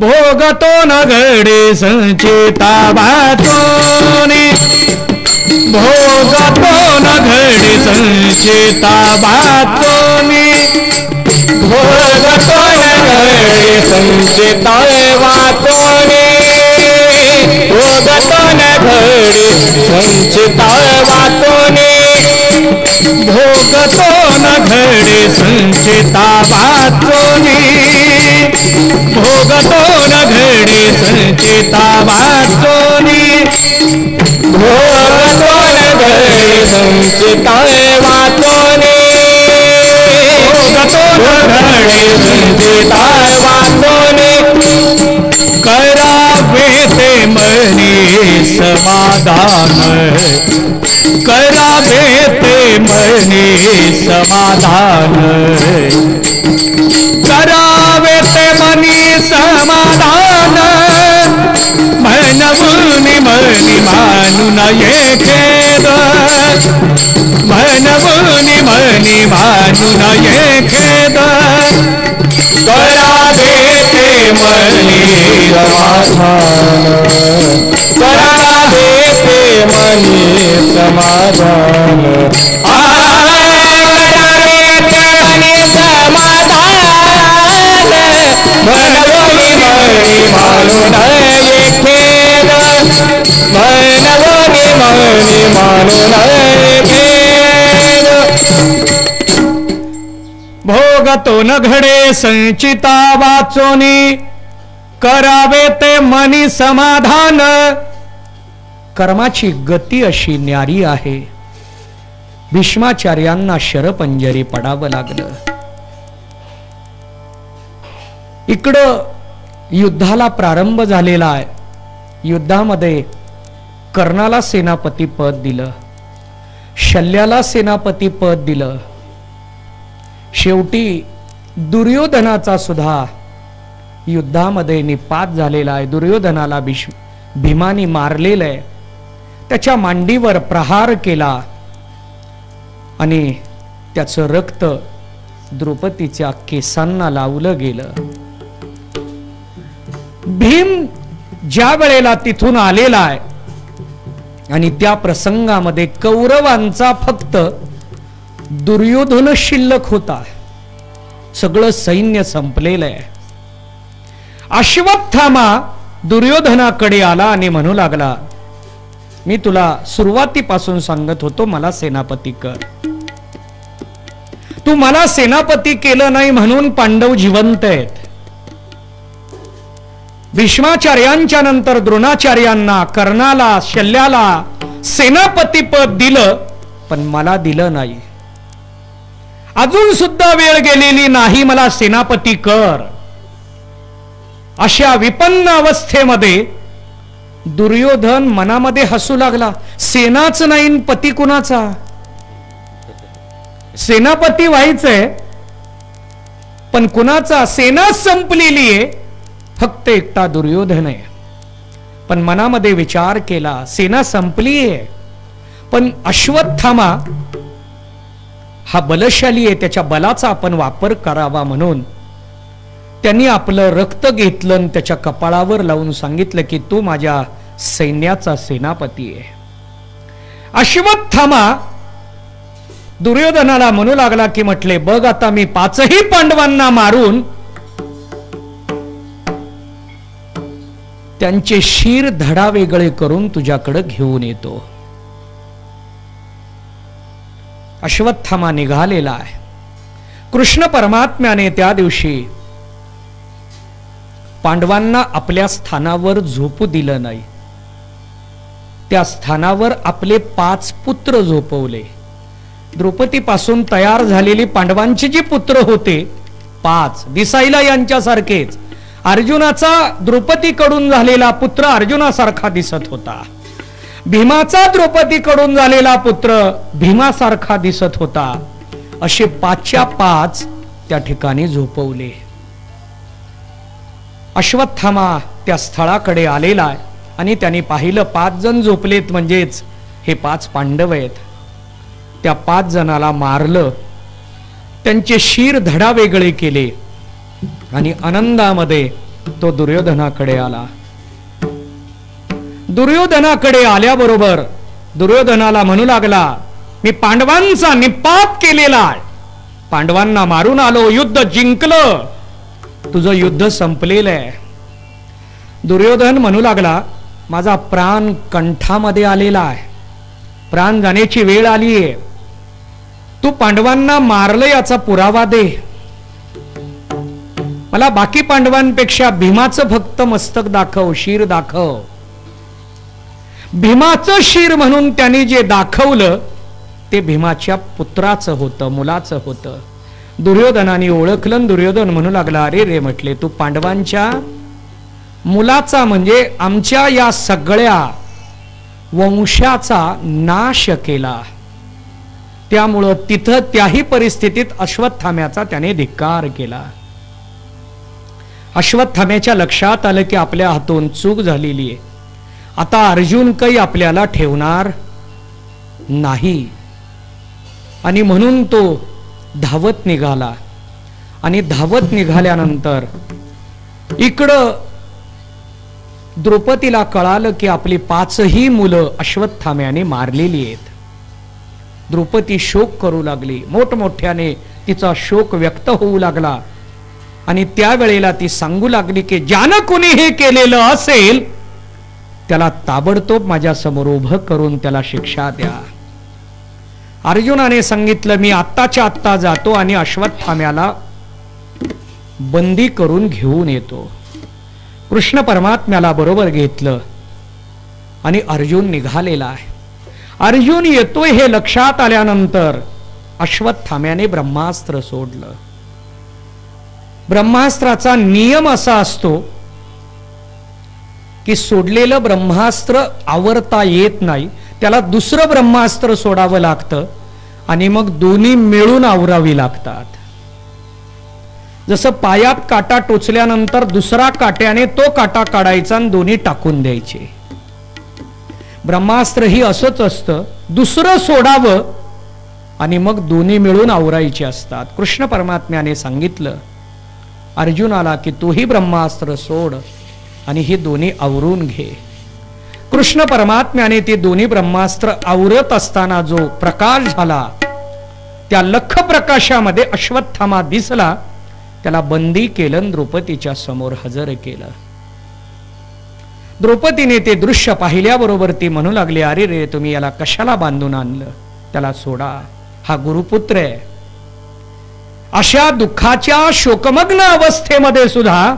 भोगतो न घडे संचिता वाचोनी भोगतो न घडे संचिता वाचोनी भोगतो न घडे संचिता वाचोनी भोगतो न घडे संचिता वाचोनी भोगतो न घडे संचिता वाचोनी भोगतो न घडे संचिता वाचोनी भोगतो न घडे संचिता वाचोनी भोगतो न घडे संचिता वाचोनी करावे ते मनी समाधान करावे ते मनी समाधान करावे ते मनी समाधान मनवुनी मनी मानू नये खेद मनवुनी मनी मानू नये खेद करावे ते मनी समाधान करावे ते मनी समाधान करावे ते मनी समाधान मनवुनी मनी मानू नये खेद मनवुनी मनी मानू नये खेद भोगतो न घडे संचिता वाचोनी करावे ते मनी समाधान कर्माची गती अशी न्यारी आहे भीष्माचार्यांना शरपंजरी पडावं लागलं इकडं युद्धाला प्रारंभ झालेला आहे युद्धामध्ये कर्णाला सेनापती पद दिलं शल्याला सेनापती पद दिलं शेवटी दुर्योधनाचा सुद्धा युद्धामध्ये निपात झालेला आहे दुर्योधनाला भीमानी मारलेलं आहे त्याच्या मांडीवर प्रहार केला आणि त्याचं रक्त द्रौपदीच्या केसांना लावलं गेलं भीम ज्या वेळेला तिथून आलेला आहे आणि त्या प्रसंगामध्ये कौरवांचा फक्त दुर्योधन शिल्लक होता सगळं सैन्य संपलेलं आहे अश्वत्थामा दुर्योधनाकडे आला आणि म्हणू लागला मी तुला सुरुवातीपासून सांगत होतो मला सेनापती कर तू मला सेनापती केलं नाही म्हणून पांडव जिवंत आहेत भीष्माचार्यांच्या नंतर द्रोणाचार्यांना कर्णाला शल्याला सेनापती पद दिलं पण मला दिलं नाही अजून सुद्धा वेळ गेलेली नाही मला सेनापती कर अशा विपन्न अवस्थेमध्ये दुर्योधन मनामध्ये हसू लागला सेनाच नाही पती कुणाचा सेनापती व्हायचंय पण कुणाचा सेनाच संपलेली आहे फक्त एकटा दुर्योधन आहे पण मनामध्ये विचार केला सेना संपली आहे पण अश्वत्थामा हा बलशाली आहे त्याच्या बलाचा आपण वापर करावा म्हणून त्यांनी आपलं रक्त घेतलं आणि त्याच्या कपाळावर लावून सांगितलं की तू माझ्या सैन्याचा सेनापती आहे अश्वत्थामा दुर्योधनाला म्हणू लागला की म्हटले बघ आता मी 5ही पांडवांना मारून त्यांचे शीर धडा वेगळे करून तुझ्याकडे घेऊन येतो अश्वत्थामा निघालेला आहे कृष्ण परमात्म्याने त्या दिवशी पांडवांना आपल्या स्थानावर झोपू दिलं नाही त्या स्थानावर आपले 5 पुत्र झोपवले द्रौपदीपासून तयार झालेली पांडवांची जी पुत्र होते 5 दिसायला यांच्यासारखेच अर्जुनाचा द्रौपदीकडून झालेला पुत्र अर्जुनासारखा दिसत होता भीमाचा द्रौपदीकडून झालेला पुत्र भीमासारखा दिसत होता असे 5च्या 5 त्या ठिकाणी झोपवले अश्वत्थामा त्या स्थळाकडे आलेला आहे आणि त्यांनी पाहिलं 5 जण झोपलेत म्हणजेच हे 5 पांडव आहेत त्या 5 जणाला मारलं त्यांचे शीर धडा वेगळे केले आणि आनंदामध्ये तो दुर्योधनाकडे आला. दुर्योधनाकडे आल्याबरोबर दुर्योधनाला म्हणू लागला, मी पांडवांचा निपात केलेला आहे, पांडवांना मारून आलो, युद्ध जिंकलं, तुझं युद्ध संपलेलं आहे. दुर्योधन म्हणू लागला, माझा प्राण कंठामध्ये आलेला आहे, प्राण जाण्याची वेळ आली आहे, तू पांडवांना मारलं याचा पुरावा दे. मला बाकी पांडवांपेक्षा भीमाचं फक्त मस्तक दाखव, शिर दाखव. भीमाचं शिर म्हणून त्यांनी जे दाखवलं ते भीमाच्या पुत्राचं होतं, मुलाचं होतं. दुर्योधनाने ओळखलं. दुर्योधन म्हणू लागला, अरे रे, म्हटले तू पांडवांच्या मुलाचा म्हणजे आमच्या या सगळ्या वंशाचा नाश केला. त्यामुळं तिथं त्याही परिस्थितीत अश्वत्थाम्याचा त्याने धिक्कार केला. अश्वत्थाम्याच्या लक्षात आलं की आपल्या हातून चूक झालेली आहे, आता अर्जुन काही आपल्याला ठेवणार नाही, आणि म्हणून तो धावत निघाला. आणि धावत निघाल्यानंतर इकडं द्रौपदीला कळालं की आपली 5ही मुलं अश्वत्थाम्याने मारलेली आहेत. द्रौपदी शोक करू लागली, मोठमोठ्याने तिचा शोक व्यक्त होऊ लागला. आणि त्यावेळेला ती सांगू लागली की ज्यानं कोणी हे केलेलं असेल त्याला ताबडतोब माझ्या समोर उभं करून त्याला शिक्षा द्या. अर्जुनाने सांगितलं, मी आत्ताच्या आत्ता जातो आणि अश्वत्थाम्याला बंदी करून घेऊन येतो. कृष्ण परमात्म्याला बरोबर घेतलं आणि अर्जुन निघालेला आहे. अर्जुन येतोय हे लक्षात आल्यानंतर अश्वत्थाम्याने ब्रह्मास्त्र सोडलं. ब्रह्मास्त्राचा नियम असा असतो की सोडलेलं ब्रह्मास्त्र आवरता येत नाही, त्याला दुसरं ब्रह्मास्त्र सोडावं लागतं आणि मग दोन्ही मिळून आवरावी लागतात. जसं पायात काटा टोचल्यानंतर दुसरा काट्याने तो काटा काढायचा आणि दोन्ही टाकून द्यायचे. ब्रह्मास्त्र ही असंच असतं, दुसरं सोडावं आणि मग दोन्ही मिळून आवरायचे असतात. कृष्ण परमात्म्याने सांगितलं अर्जुनाला की तूही ब्रह्मास्त्र सोड आणि ही दोन्ही आवरून घे. कृष्ण परमात्म्याने ती दोन्ही ब्रह्मास्त्र आवरत असताना जो प्रकाश झाला त्या लख प्रकाशामध्ये अश्वत्थामा दिसला. त्याला बंदी केलं, द्रौपदीच्या समोर हजर केलं. द्रौपदीने ते दृश्य पाहिल्याबरोबर ती म्हणू लागली, अरे रे, तुम्ही याला कशाला बांधून आणलं, त्याला सोडा, हा गुरुपुत्र आहे. अशा दुःखाच्या शोकमग्न अवस्थेमध्ये सुद्धा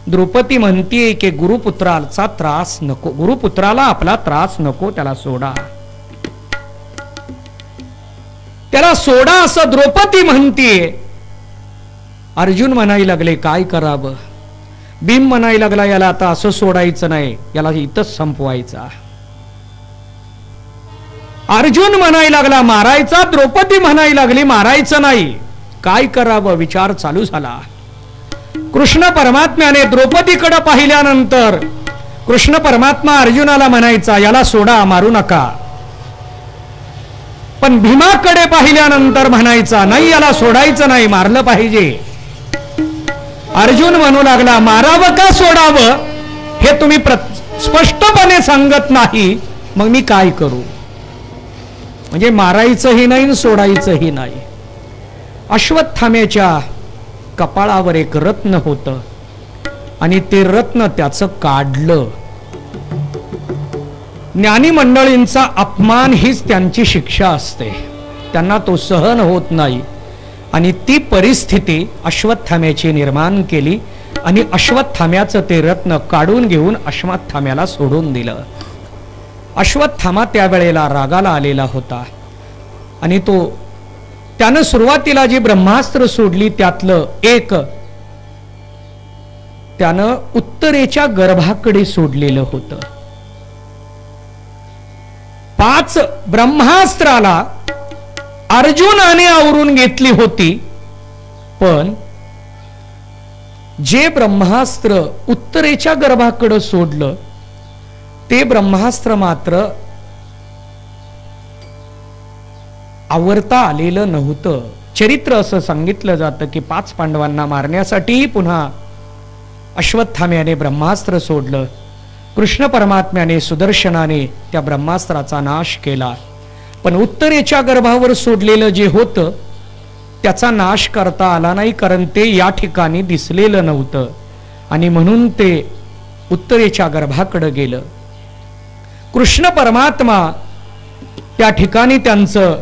द्रौपदी म्हणतीये की गुरुपुत्राचा त्रास नको, गुरुपुत्राला आपला त्रास नको, त्याला सोडा, त्याला सोडा असं द्रौपदी म्हणतीये. अर्जुन म्हणायला लागले, काय करावं. भीम म्हणायला लागला, याला आता असं सोडायचं नाही, याला इथंच संपवायचा. अर्जुन म्हणायला लागला मारायचा, द्रौपदी म्हणायला लागली मारायचं नाही. काय करावं विचार चालू झाला. कृष्ण परमात्म्याने द्रौपदीकडे पाहिल्यानंतर कृष्ण परमात्मा अर्जुनाला म्हणायचा, याला सोडा, मारू नका. पण भीमाकडे पाहिल्यानंतर म्हणायचा, नाही, याला सोडायचं नाही, मारलं पाहिजे. अर्जुन म्हणू लागला, मारावं का सोडावं हे तुम्ही स्पष्टपणे सांगत नाही, मग मी काय करू. म्हणजे मारायचंही नाही, सोडायचंही नाही. अश्वत्थाम्याच्या कपाळावर एक रत्न होतं आणि ते रत्न त्याचं काढलं. ज्ञानी मंडळींचा अपमान हीच त्यांची शिक्षा असते, त्यांना तो सहन होत नाही. आणि ती परिस्थिती अश्वत्थाम्याची निर्माण केली आणि अश्वत्थाम्याचं ते रत्न काढून घेऊन अश्वत्थाम्याला सोडून दिलं. अश्वत्थामा त्यावेळेला रागाला आलेला होता आणि त्यानं सुरुवातीला जी ब्रह्मास्त्र सोडली त्यातलं एक त्यानं उत्तरेच्या गर्भाकडे सोडलेलं होतं. 5 ब्रह्मास्त्राला अर्जुनाने आवरून घेतली होती, पण जे ब्रह्मास्त्र उत्तरेच्या गर्भाकडे सोडलं ते ब्रह्मास्त्र मात्र आवरता आलेलं नव्हतं. चरित्र असं सांगितलं जातं की 5 पांडवांना मारण्यासाठी पुन्हा अश्वत्थाम्याने ब्रह्मास्त्र सोडलं. कृष्ण परमात्म्याने सुदर्शनाने त्या ब्रह्मास्त्राचा नाश केला. पण उत्तरेच्या गर्भावर सोडलेलं जे होतं त्याचा नाश करता आला नाही, कारण ते या ठिकाणी दिसलेलं नव्हतं आणि म्हणून ते उत्तरेच्या गर्भाकडे गेलं. कृष्ण परमात्मा त्या ठिकाणी त्यांचं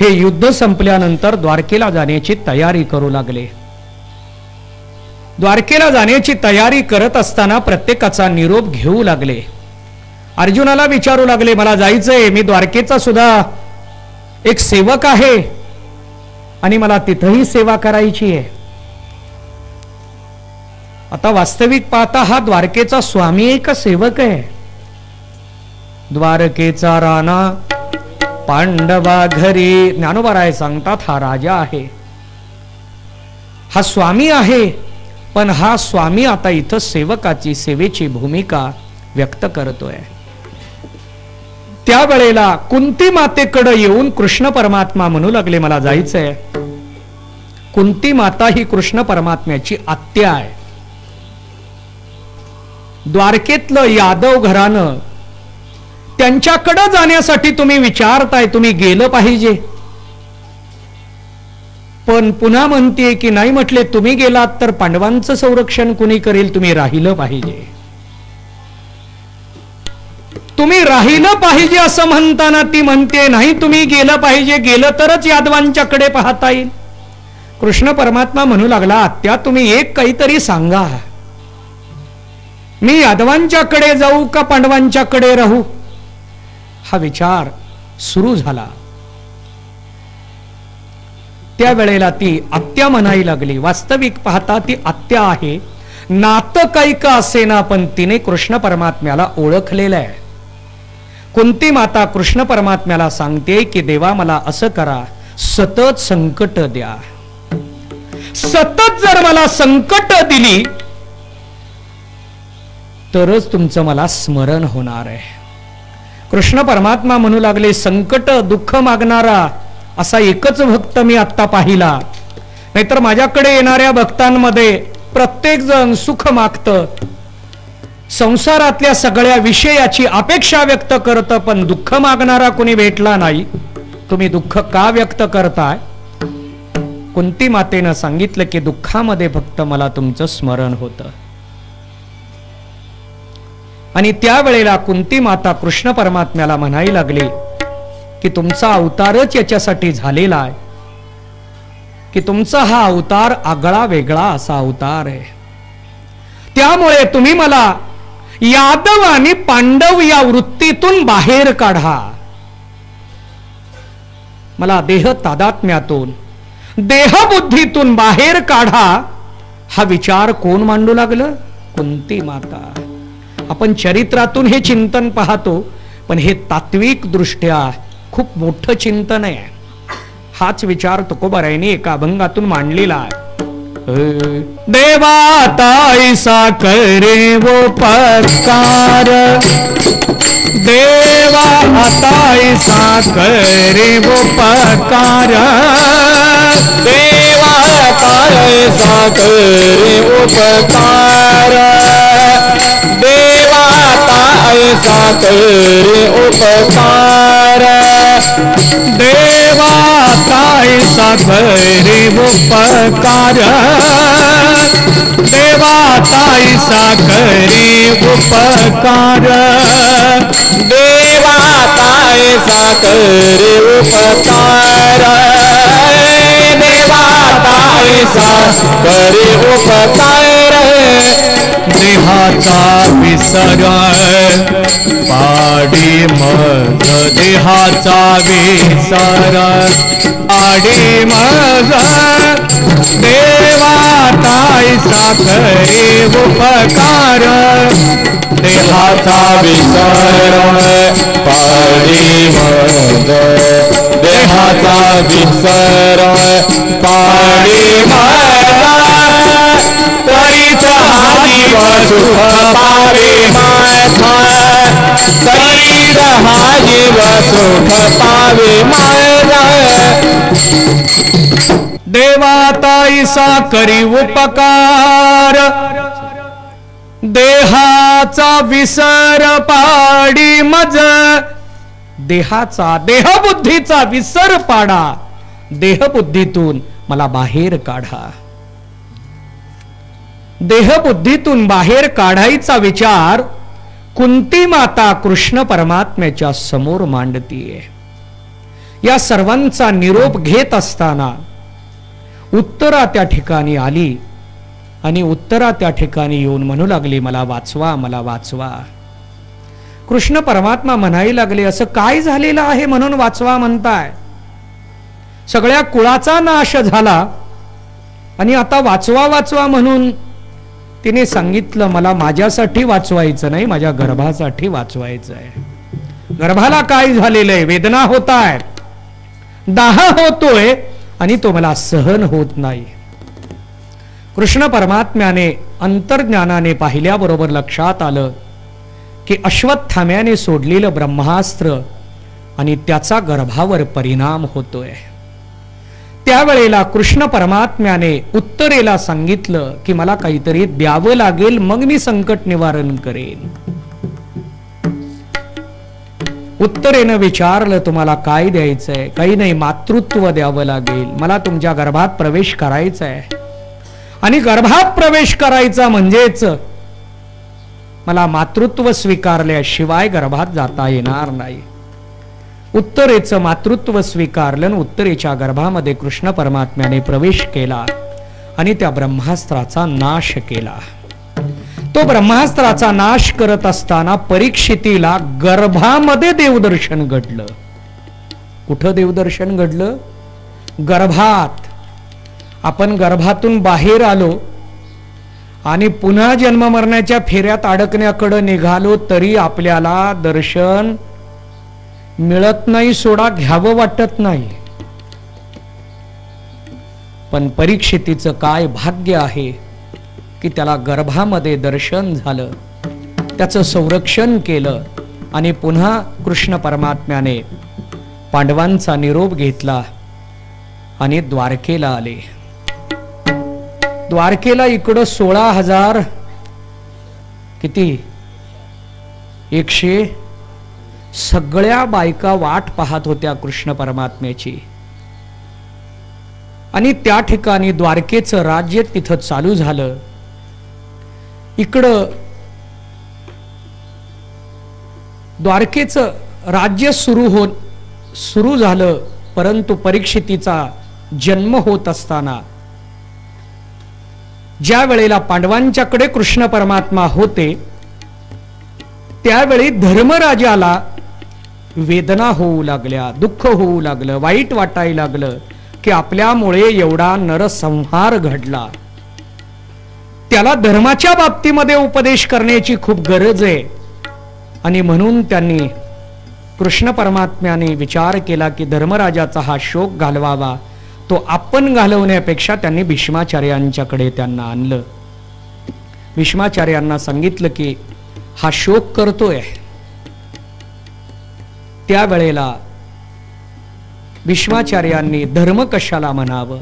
हे युद्ध संपल्यानंतर द्वारकेला जाण्याची तयारी करू लागले. द्वारकेला जाण्याची तयारी करत असताना प्रत्येकाचा निरोप घेऊ लागले. अर्जुनाला विचारू लागले, मला जायचंय, मी द्वारकेचा सुद्धा एक सेवक आहे आणि मला तिथंही सेवा करायची आहे. आता वास्तविक पाहता हा द्वारकेचा स्वामी आहे का सेवक आहे? द्वारकेचा राणा पांडवा घरी, ज्ञानोबा सांगतात हा राजा आहे, हा स्वामी आहे. पण हा स्वामी आता इथं सेवकाची सेवेची भूमिका व्यक्त करतोय. त्यावेळेला कुंती मातेकडे येऊन कृष्ण परमात्मा म्हणू लागले, मला जायचंय. कुंती माता ही कृष्ण परमात्म्याची आत्या आहे. द्वारकेतलं यादव घराणं त्यांच्याकडे जाण्यासाठी तुम्ही विचारताय, तुम्ही गेलं पाहिजे. पण पुन्हा म्हणते की नाही, म्हटले तुम्ही गेलात तर पांडवांचं संरक्षण कुणी करेल, तुम्ही राहिलं पाहिजे. तुम्ही राहिलं पाहिजे असं म्हणताना ती म्हणते नाही, तुम्ही गेलं पाहिजे, गेलं तरच यादवांच्याकडे पाहता येईल. कृष्ण परमात्मा म्हणू लागला, आत्या तुम्ही एक काहीतरी सांगा, मी यादवांच्याकडे जाऊ का पांडवांच्याकडे राहू? हा विचार सुरू झाला. त्यावेळेला ती आत्या म्हणायला लागली. वास्तविक पाहता ती आत्या आहे, नातं काही का असेना पण तिने कृष्ण परमात्म्याला ओळखलेलं आहे. कुंती माता कृष्ण परमात्म्याला सांगते की देवा मला असं करा, सतत संकट द्या. सतत जर मला संकट दिली तरच तुमचं मला स्मरण होणार आहे. कृष्ण परमात्मा म्हणू लागले, संकट दुःख मागणारा असा एकच भक्त मी आता पाहिला, नाहीतर माझ्याकडे येणाऱ्या भक्तांमध्ये प्रत्येक जण सुख मागतं, संसारातल्या सगळ्या विषयाची अपेक्षा व्यक्त करतं, पण दुःख मागणारा कोणी भेटला नाही. तुम्ही दुःख का व्यक्त करताय? कुंती मातेनं सांगितलं की दुःखामध्ये फक्त मला तुमचं स्मरण होतं. आणि त्यावेळेला कुंती माता कृष्ण परमात्म्याला म्हणायला लागली की तुमचा अवतारच याच्यासाठी झालेला आहे की तुमचा हा अवतार आगळा वेगळा असा अवतार आहे. त्यामुळे तुम्ही मला यादव आणि पांडव या वृत्तीतून बाहेर काढा. मला देह तादात्म्यातून देहबुद्धीतून बाहेर काढा. हा विचार कोण मांडू लागलं? कुंती माता. आपण चरित्रातून हे चिंतन पाहतो, पण हे तात्विक दृष्ट्या खूप मोठं चिंतन आहे. हाच विचार तुकोबारायांनी एका अभंगातून मांडलेला आहे. देवा ताईसा करे वो पकार, देवा ताईसा करे वो पकार, देवा ताईसा करे उपकार, देवा ताईसा करे उपकार, देवा ताईसा करे उपकार, देवा ताईसा करे उपकार, देवा ताईसा करे उपकार, देवा ताईसा करे उपकार, देहाचा विसर पाडी मग, देहाचा विसर पाडी मग, देवा ताईसा करे उपकार, देहाचा विसर पाडी मग, देहाचा विसर पाडी मग, तरीच हा जीव सुख पावे माझा, तरीच हा जीव सुख पावे माझा, देवा ताईसा करी उपकार, देहाचा विसर पाडी मज, देहाचा देहबुद्धीचा विसर पाडा, देहबुद्धीतून मला बाहेर काढा. देहबुद्धीतून बाहेर काढायचा विचार कुंती माता कृष्ण परमात्म्याच्या समोर मांडतीये. या सर्वांचा निरोप घेत असताना उत्तरा त्या ठिकाणी आली आणि उत्तरा त्या ठिकाणी येऊन म्हणू लागली, मला वाचवा, मला वाचवा. कृष्ण परमात्मा म्हणायला लागले, असं काय झालेलं आहे म्हणून वाचवा म्हणताय? सगळ्या कुळाचा नाश झाला आणि आता वाचवा वाचवा म्हणून तिने सांगितलं, मला माझ्यासाठी वाचवायचं नाही, माझ्या गर्भासाठी वाचवायचं आहे. गर्भाला काय झालेलं आहे? वेदना होत आहेत, दाह होतोय आणि तो मला सहन होत नाही. कृष्ण परमात्म्याने अंतर्ज्ञानाने पाहिल्याबरोबर लक्षात आलं की अश्वत्थाम्याने सोडलेलं ब्रह्मास्त्र आणि त्याचा गर्भावर परिणाम होतोय. त्यावेळेला कृष्ण परमात्म्याने उत्तरेला सांगितलं की मला काहीतरी द्यावं लागेल, मग मी संकट निवारण करेन. उत्तरेनं विचारलं, तुम्हाला काय द्यायचंय? काही नाही, मातृत्व द्यावं लागेल. मला तुमच्या गर्भात प्रवेश करायचा आहे आणि गर्भात प्रवेश करायचा म्हणजेच मला मातृत्व स्वीकारल्याशिवाय गर्भात जाता येणार नाही. उत्तरेचं मातृत्व स्वीकारलं, उत्तरेच्या गर्भामध्ये कृष्ण परमात्म्याने प्रवेश केला आणि त्या ब्रह्मास्त्राचा नाश केला. तो ब्रह्मास्त्राचा नाश करत असताना परीक्षितीला गर्भामध्ये देवदर्शन घडलं. कुठं देवदर्शन घडलं? गर्भात. आपण गर्भातून बाहेर आलो आणि पुन्हा जन्म मरण्याच्या फेऱ्यात अडकण्याकडे निघालो तरी आपल्याला दर्शन मिळत नाही, सोडा घ्यावं वाटत नाही. पण परीक्षितीचं काय भाग्य आहे की त्याला गर्भामध्ये दर्शन झालं, त्याचं संरक्षण केलं आणि पुन्हा कृष्ण परमात्म्याने पांडवांचा निरोप घेतला आणि द्वारकेला आले. द्वारकेला इकडं 16,000 किती 100 सगळ्या बायका वाट पाहत होत्या कृष्ण परमात्म्याची. आणि त्या ठिकाणी द्वारकेचं राज्य तिथं चालू झालं. इकडं द्वारकेचं राज्य सुरू झालं, परंतु परीक्षितीचा जन्म होत असताना ज्या वेळेला पांडवांच्याकडे कृष्ण परमात्मा होते त्यावेळी धर्मराजाला वेदना होऊ लागल्या, दुःख होऊ लागलं, वाईट वाटायला लागलं की आपल्यामुळे एवढा नरसंहार घडला. त्याला धर्माच्या बाबतीमध्ये उपदेश करण्याची खूप गरज आहे. आणि म्हणून त्यांनी कृष्ण परमात्म्याने विचार केला की धर्मराजाचा हा शोक घालवावा. तो आपण घालवण्यापेक्षा त्यांनी भीष्माचार्यांच्याकडे त्यांना आणलं. भीष्माचार्यांना सांगितलं की हा शोक करतोय. त्यावेळेला भीष्माचार्यांनी धर्म कशाला म्हणावं,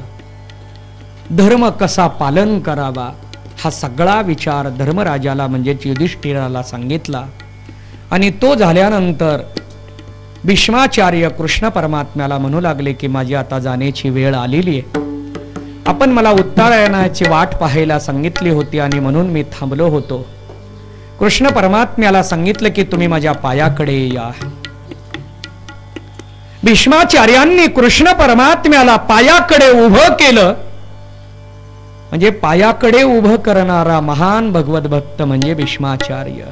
धर्म कसा पालन करावा, हा सगळा विचार धर्मराजाला म्हणजेच युधिष्ठिराला सांगितला. आणि तो झाल्यानंतर भीष्माचार्य कृष्ण परमात्म्याला म्हणू लागले की माझी आता जाण्याची वेळ आलेली आहे. आपण मला उत्तरायणाची वाट पाहायला सांगितली होती आणि म्हणून मी थांबलो होतो. कृष्ण परमात्म्याला सांगितलं की तुम्ही माझ्या पायाकडे या. भीष्माचार्यांनी कृष्ण परमात्म्याला पायाकडे उभं केलं. म्हणजे पायाकडे उभं करणारा महान भगवत भक्त म्हणजे भीष्माचार्य.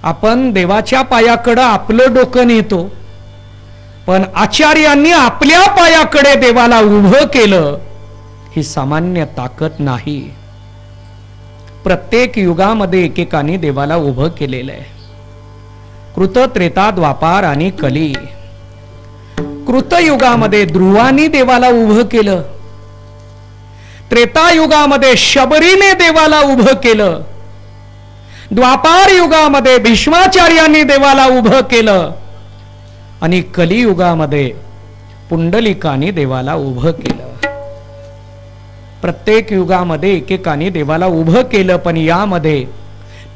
आपण देवाच्या पायाकडे आपलं डोकं नेतो, पण आचार्यांनी आपल्या पायाकडे देवाला उभं केलं. ही सामान्य ताकद नाही. प्रत्येक युगामध्ये एकेकाने देवाला उभं केलेलं आहे. कृत, त्रेता, द्वापार आणि कली. कृतयुगामध्ये ध्रुवानी देवाला उभं केलं. त्रेतायुगामध्ये शबरीने देवाला उभं केलं. द्वापार युगामध्ये भीष्माचार्यांनी देवाला उभं केलं आणि कलियुगामध्ये पुंडलिकाने देवाला उभं केलं. प्रत्येक युगामध्ये एकेकाने देवाला उभं केलं, पण यामध्ये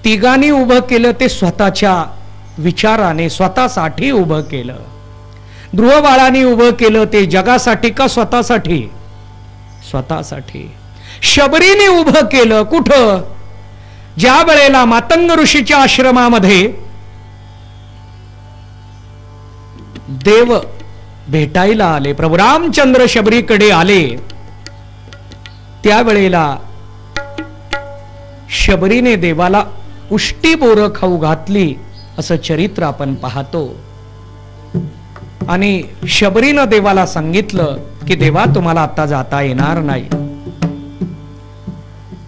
तिघांनी उभं केलं ते स्वतःच्या विचाराने, स्वतःसाठी उभं केलं. ध्रुव बाळांनी उभं केलं ते जगासाठी का स्वतःसाठी? स्वतःसाठी. शबरीने उभं केलं कुठं? ज्या वेळेला मातंग ऋषीच्या आश्रमामध्ये देव भेटायला आले, प्रभू रामचंद्र शबरीकडे आले, त्यावेळेला शबरीने देवाला उष्टी बोरं खाऊ घातली असं चरित्र आपण पाहतो. आणि शबरीनं देवाला सांगितलं की देवा तुम्हाला आता जाता येणार नाही,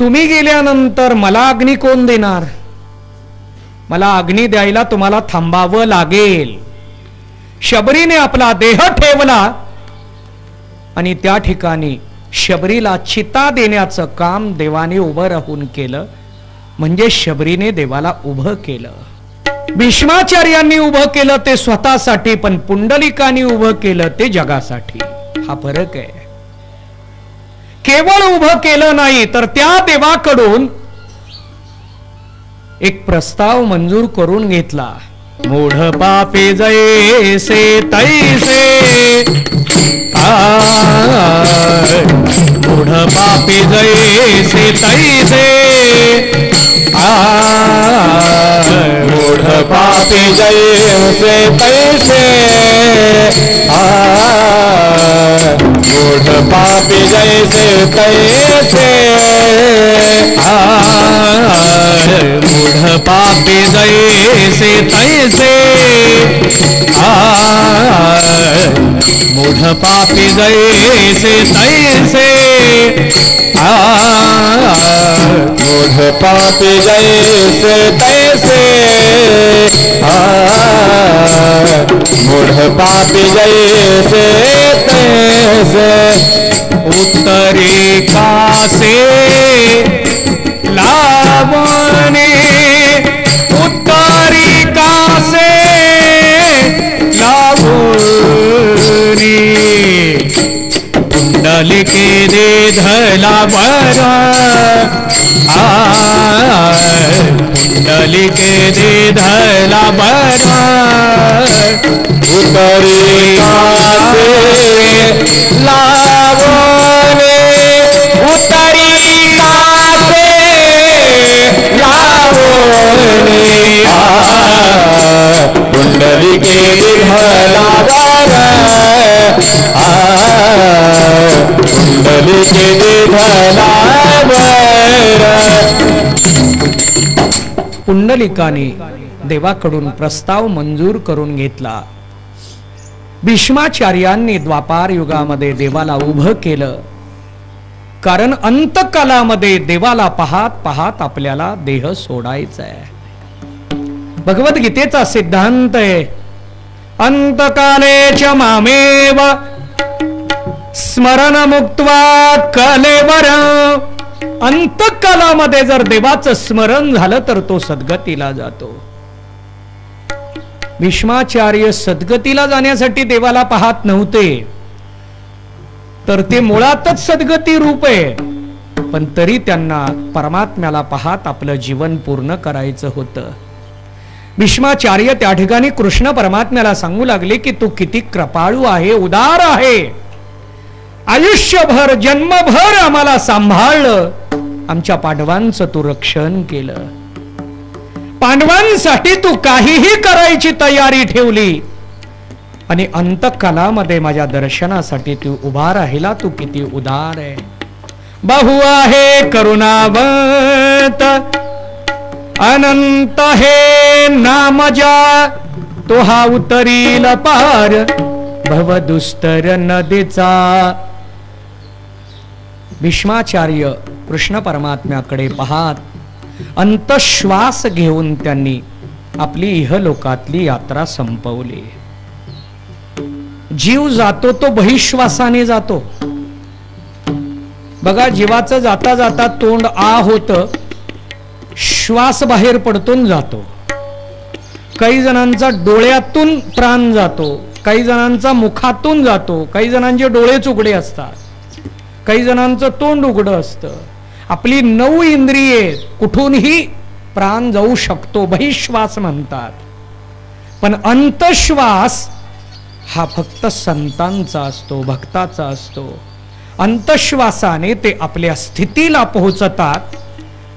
तुम्ही गेल्यानंतर मला अग्नी कोण देणार? मला अग्नी द्यायला तुम्हाला थांबावं लागेल. शबरीने आपला देह ठेवला आणि त्या ठिकाणी शबरीला चिता देण्याचं काम देवाने उभं राहून केलं. म्हणजे शबरीने देवाला उभं केलं. भीष्माचार्यांनी उभं केलं ते स्वतःसाठी, पण पुंडलिकांनी उभं केलं ते जगासाठी. हा फरक आहे. केवळ उभं केलं नाही तर त्या देवाकडून एक प्रस्ताव मंजूर करून घेतला. मूढ पापी जैसे तैसे, मूढ पापी जैसे तैसे, मूढ पापी जैसे तैसे, मूढ पापी जैसे तैसे, मूढ पापी जैसे तैसे, मूढ पापी जैसे तैसे, मूढ पापी जैसे तैसे, मूढ पापी जैसे तैसे, उत्तरी कासे लावणे, उत्तरी कासे लावणे, पुंडलिके दे धला बरा, पुंडलिके दे धला बरा, उत्तरी कासे लावणे, उत्तरी कासे लावणे, पुंडलिके विठला बरा, पुंडलिके विठला बरा. पुंडलिकाने देवाकडून प्रस्ताव मंजूर करून घेतला. भीष्माचार्यांनी द्वापार युगामध्ये देवाला उभं केलं, कारण अंतकालामध्ये देवाला पाहत पाहत आपल्याला देह सोडायचा आहे. भगवद्गीतेचा सिद्धांत आहे, अंतकाले च मामेव स्मरण मुक्त्वा कलेवर. अंतकालामध्ये जर देवाचं स्मरण झालं तर तो सद्गतीला जातो. भीष्माचार्य सद्गतीला जाण्यासाठी देवाला पाहत नव्हते, तर ते मुळातच सद्गती रूप आहे, पण तरी त्यांना परमात्म्याला पाहत आपलं जीवन पूर्ण करायचं होतं. भीष्माचार्य त्या ठिकाणी कृष्ण परमात्म्याला सांगू लागले की तू किती कृपाळू आहे, उदार आहे, आयुष्यभर जन्मभर आम्हाला सांभाळलं, आमच्या पांडवांचं तू रक्षण केलं, पांडवांसाठी तू काहीही करायची तयारी ठेवली, आणि अंतकालामध्ये माझ्या दर्शनासाठी तू उभा राहिला, तू किती उदार आहे. बहु आहे करुणावंत अनंत हे नाम जा, तो हा उतरील पार भव दुस्तर नदीचा. भीष्माचार्य कृष्ण परमात्म्याकडे पाहत अंतश्वास घेऊन त्यांनी आपली इहलोकातली यात्रा संपवली. जीव जातो तो बहिश्वासाने जातो. बघा, जीवाचं जाता जाता तोंड आ होत, श्वास बाहेर पडतून जातो. काही जणांचा डोळ्यातून प्राण जातो, काही जणांचा मुखातून जातो, काही जणांचे डोळे चुकडे असतात. काही जणांचं तोंड उघडं असतं. आपली 9 इंद्रिये कुठूनही प्राण जाऊ शकतो, बहिश्वास म्हणतात. पण अंतश्वास हा फक्त संतांचा असतो, भक्ताचा असतो. अंतश्वासाने ते आपल्या स्थितीला पोहोचतात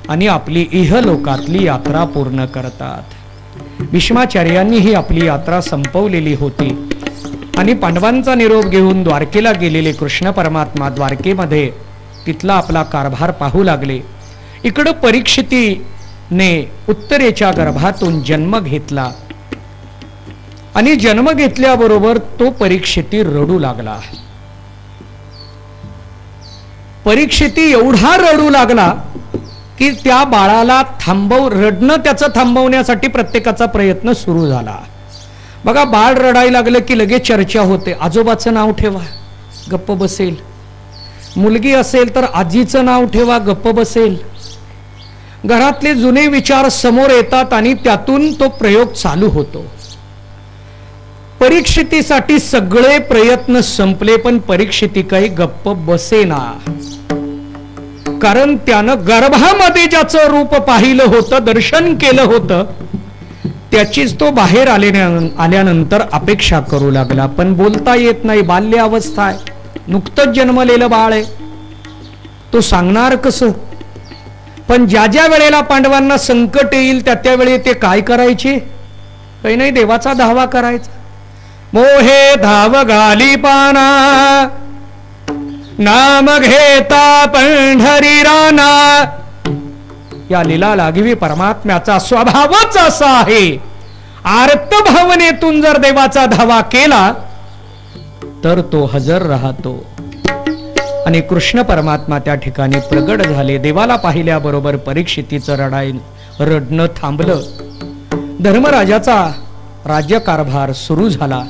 आणि आपली इहलोकातली यात्रा पूर्ण करतात. भीष्माचार्यांनी ही आपली यात्रा संपवलेली होती आणि पांडवांचा निरोप घेऊन द्वारकेला गेलेले कृष्ण परमात्मा द्वारकेमध्ये तिथला आपला कारभार पाहू लागले. इकडं परीक्षितीने उत्तरेच्या गर्भातून जन्म घेतला आणि जन्म घेतल्याबरोबर तो परीक्षिती रडू लागला. परीक्षिती एवढा रडू लागला की त्या बाळाला रडणं त्याचं थांबवण्यासाठी प्रत्येकाचा प्रयत्न सुरू झाला. बघा, बाळ रडायला लागलं की लगेच चर्चा होते. आजोबाचं नाव ठेवा, गप्प बसेल. मुलगी असेल तर आजीचं नाव ठेवा, गप्प बसेल. घरातले जुने विचार समोर येतात आणि त्यातून तो प्रयोग चालू होतो. परीक्षितीसाठी सगळे प्रयत्न संपले, पण परीक्षिती काही गप्प बसेना. कारण त्यानं गर्भामध्ये ज्याचं रूप पाहिलं होतं, दर्शन केलं होतं, त्याचीच तो बाहेर आल्यानंतर अपेक्षा करू लागला. पण बोलता येत नाही, बाल्य अवस्था आहे, नुकतंच जन्मलेलं बाळ आहे, तो सांगणार कसं? पण ज्या ज्या वेळेला पांडवांना संकट येईल त्या त्यावेळी ते काय करायचे? काही नाही, देवाचा धावा करायचा. मोहे धाव घाली पाना, नाम घेता पंढरी राना. या लीला लागवी परमात्म्याचा स्वभावच असा आहे. आर्त भावनेतून जर देवाचा धावा केला तर तो हजर राहतो. आणि कृष्ण परमात्मा त्या ठिकाणी प्रगट झाले. देवाला पाहिल्याबरोबर परीक्षितीचं रडणं थांबलं. धर्मराजाचा राज्यकारभार सुरू झाला.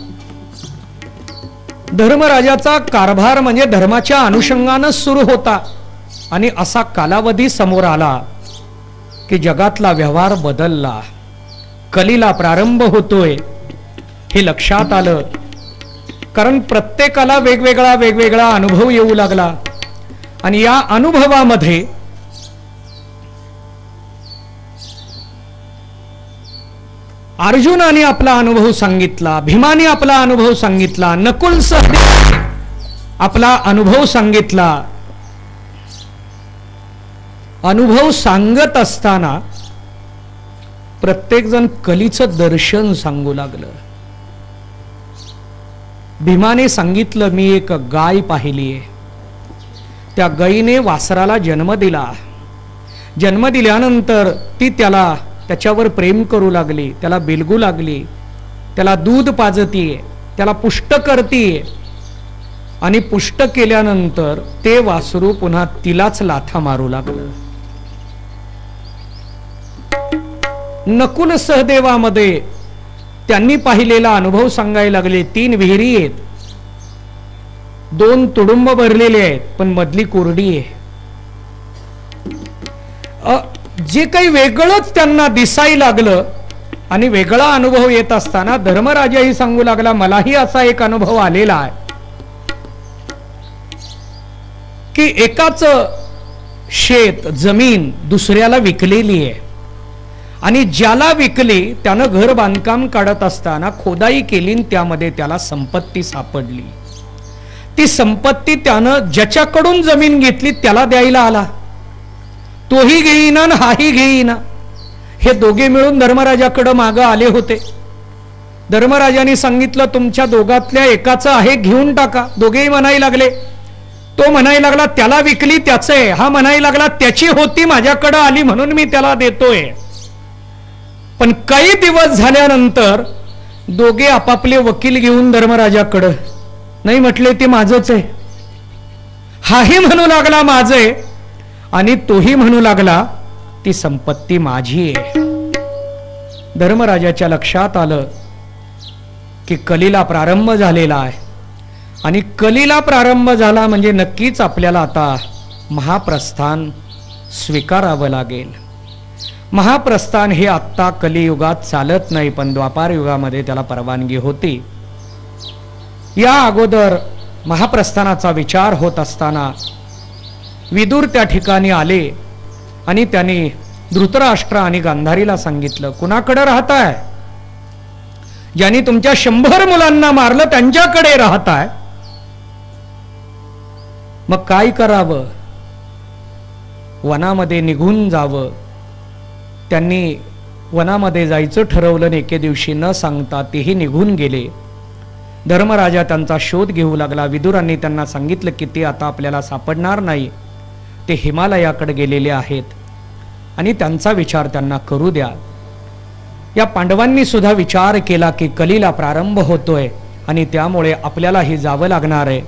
धर्मराजाचा कारभार म्हणजे धर्माच्या अनुषंगानं सुरू होता आणि असा कालावधी समोर आला की जगातला व्यवहार बदलला. कलीला प्रारंभ होतोय हे लक्षात आलं. कारण प्रत्येकाला वेगवेगळा अनुभव येऊ लागला आणि या अनुभवामध्ये अर्जुनाने आपला अनुभव सांगितला, भीमाने आपला अनुभव सांगितला, नकुल सहदेव आपला अनुभव सांगितला. अनुभव सांगत असताना प्रत्येक जण कलीचं दर्शन सांगू लागलं. भीमाने सांगितलं, मी एक गाय पाहिलीये, त्या गायीने वासराला जन्म दिला. जन्म दिल्यानंतर ती त्याच्यावर प्रेम करू लागली, त्याला बिलगू लागली, त्याला दूध पाजतीये, त्याला पुष्ट करतीये आणि पुष्ट केल्यानंतर ते वासरू पुन्हा तिलाच लाथा मारू लागलं. नकुल सहदेवामध्ये त्यांनी पाहिलेला अनुभव सांगायला लागले. 3 विहिरी आहेत, 2 तुडुंब भरलेले आहेत, पण मधली कोरडी आहे. जे काही वेगळंच त्यांना दिसायला लागलं आणि वेगळा अनुभव येत असताना धर्मराजाही सांगू लागला, मलाही असा एक अनुभव आलेला आहे की एकाच शेत जमीन दुसऱ्याला विकलेली आहे आणि ज्याला विकली त्यानं घर बांधकाम काढत असताना खोदाई केली, त्यामध्ये त्याला संपत्ती सापडली. ती संपत्ती त्यानं ज्याच्याकडून जमीन घेतली त्याला द्यायला आला. तोही घेईना हाही घेईना. हे दोघे मिळून धर्मराजाकडे मागे आले होते. धर्मराजाने सांगितलं, तुमच्या दोघातल्या एकाचं आहे, घेऊन टाका. दोघेही म्हणायला लागले. तो म्हणायला लागला, त्याला विकली त्याचं आहे. हा म्हणायला लागला, त्याची होती माझ्याकडे आली म्हणून मी त्याला देतोय. पण काही दिवस झाल्यानंतर दोघे आपापले वकील घेऊन धर्मराजाकडे, नाही म्हटले ते माझंच आहे. हाही म्हणू लागला माझं आहे आणि तोही म्हणू लागला ती संपत्ती माझी आहे. धर्मराजाच्या लक्षात आलं की कलीला प्रारंभ झालेला आहे आणि कलीला प्रारंभ झाला म्हणजे नक्कीच आपल्याला आता महाप्रस्थान स्वीकारावं लागेल. महाप्रस्थान हे आत्ता कलियुगात चालत नाही, पण द्वापार युगामध्ये त्याला परवानगी होती. या अगोदर महाप्रस्थानाचा विचार होत असताना विदुर त्या ठिकाणी आले आणि त्याने धृतराष्ट्र आणि गांधारीला सांगितलं, कुणाकडे राहताय? ज्यांनी तुमच्या 100 मुलांना मारलं त्यांच्याकडे राहताय. मग काय करावं? वनामध्ये निघून जावं. त्यांनी वनामध्ये जायचं ठरवलं आणि एके दिवशी न सांगता तेही निघून गेले. धर्मराजा त्यांचा शोध घेऊ लागला. विदुरांनी त्यांना सांगितलं की ते आता आपल्याला सापडणार नाही, ते हिमालयाकडे गेलेले आहेत आणि त्यांचा विचार त्यांना करू द्या. या पांडवांनी सुद्धा विचार केला की कलीला प्रारंभ होतोय आणि त्यामुळे आपल्यालाही जावं लागणार आहे.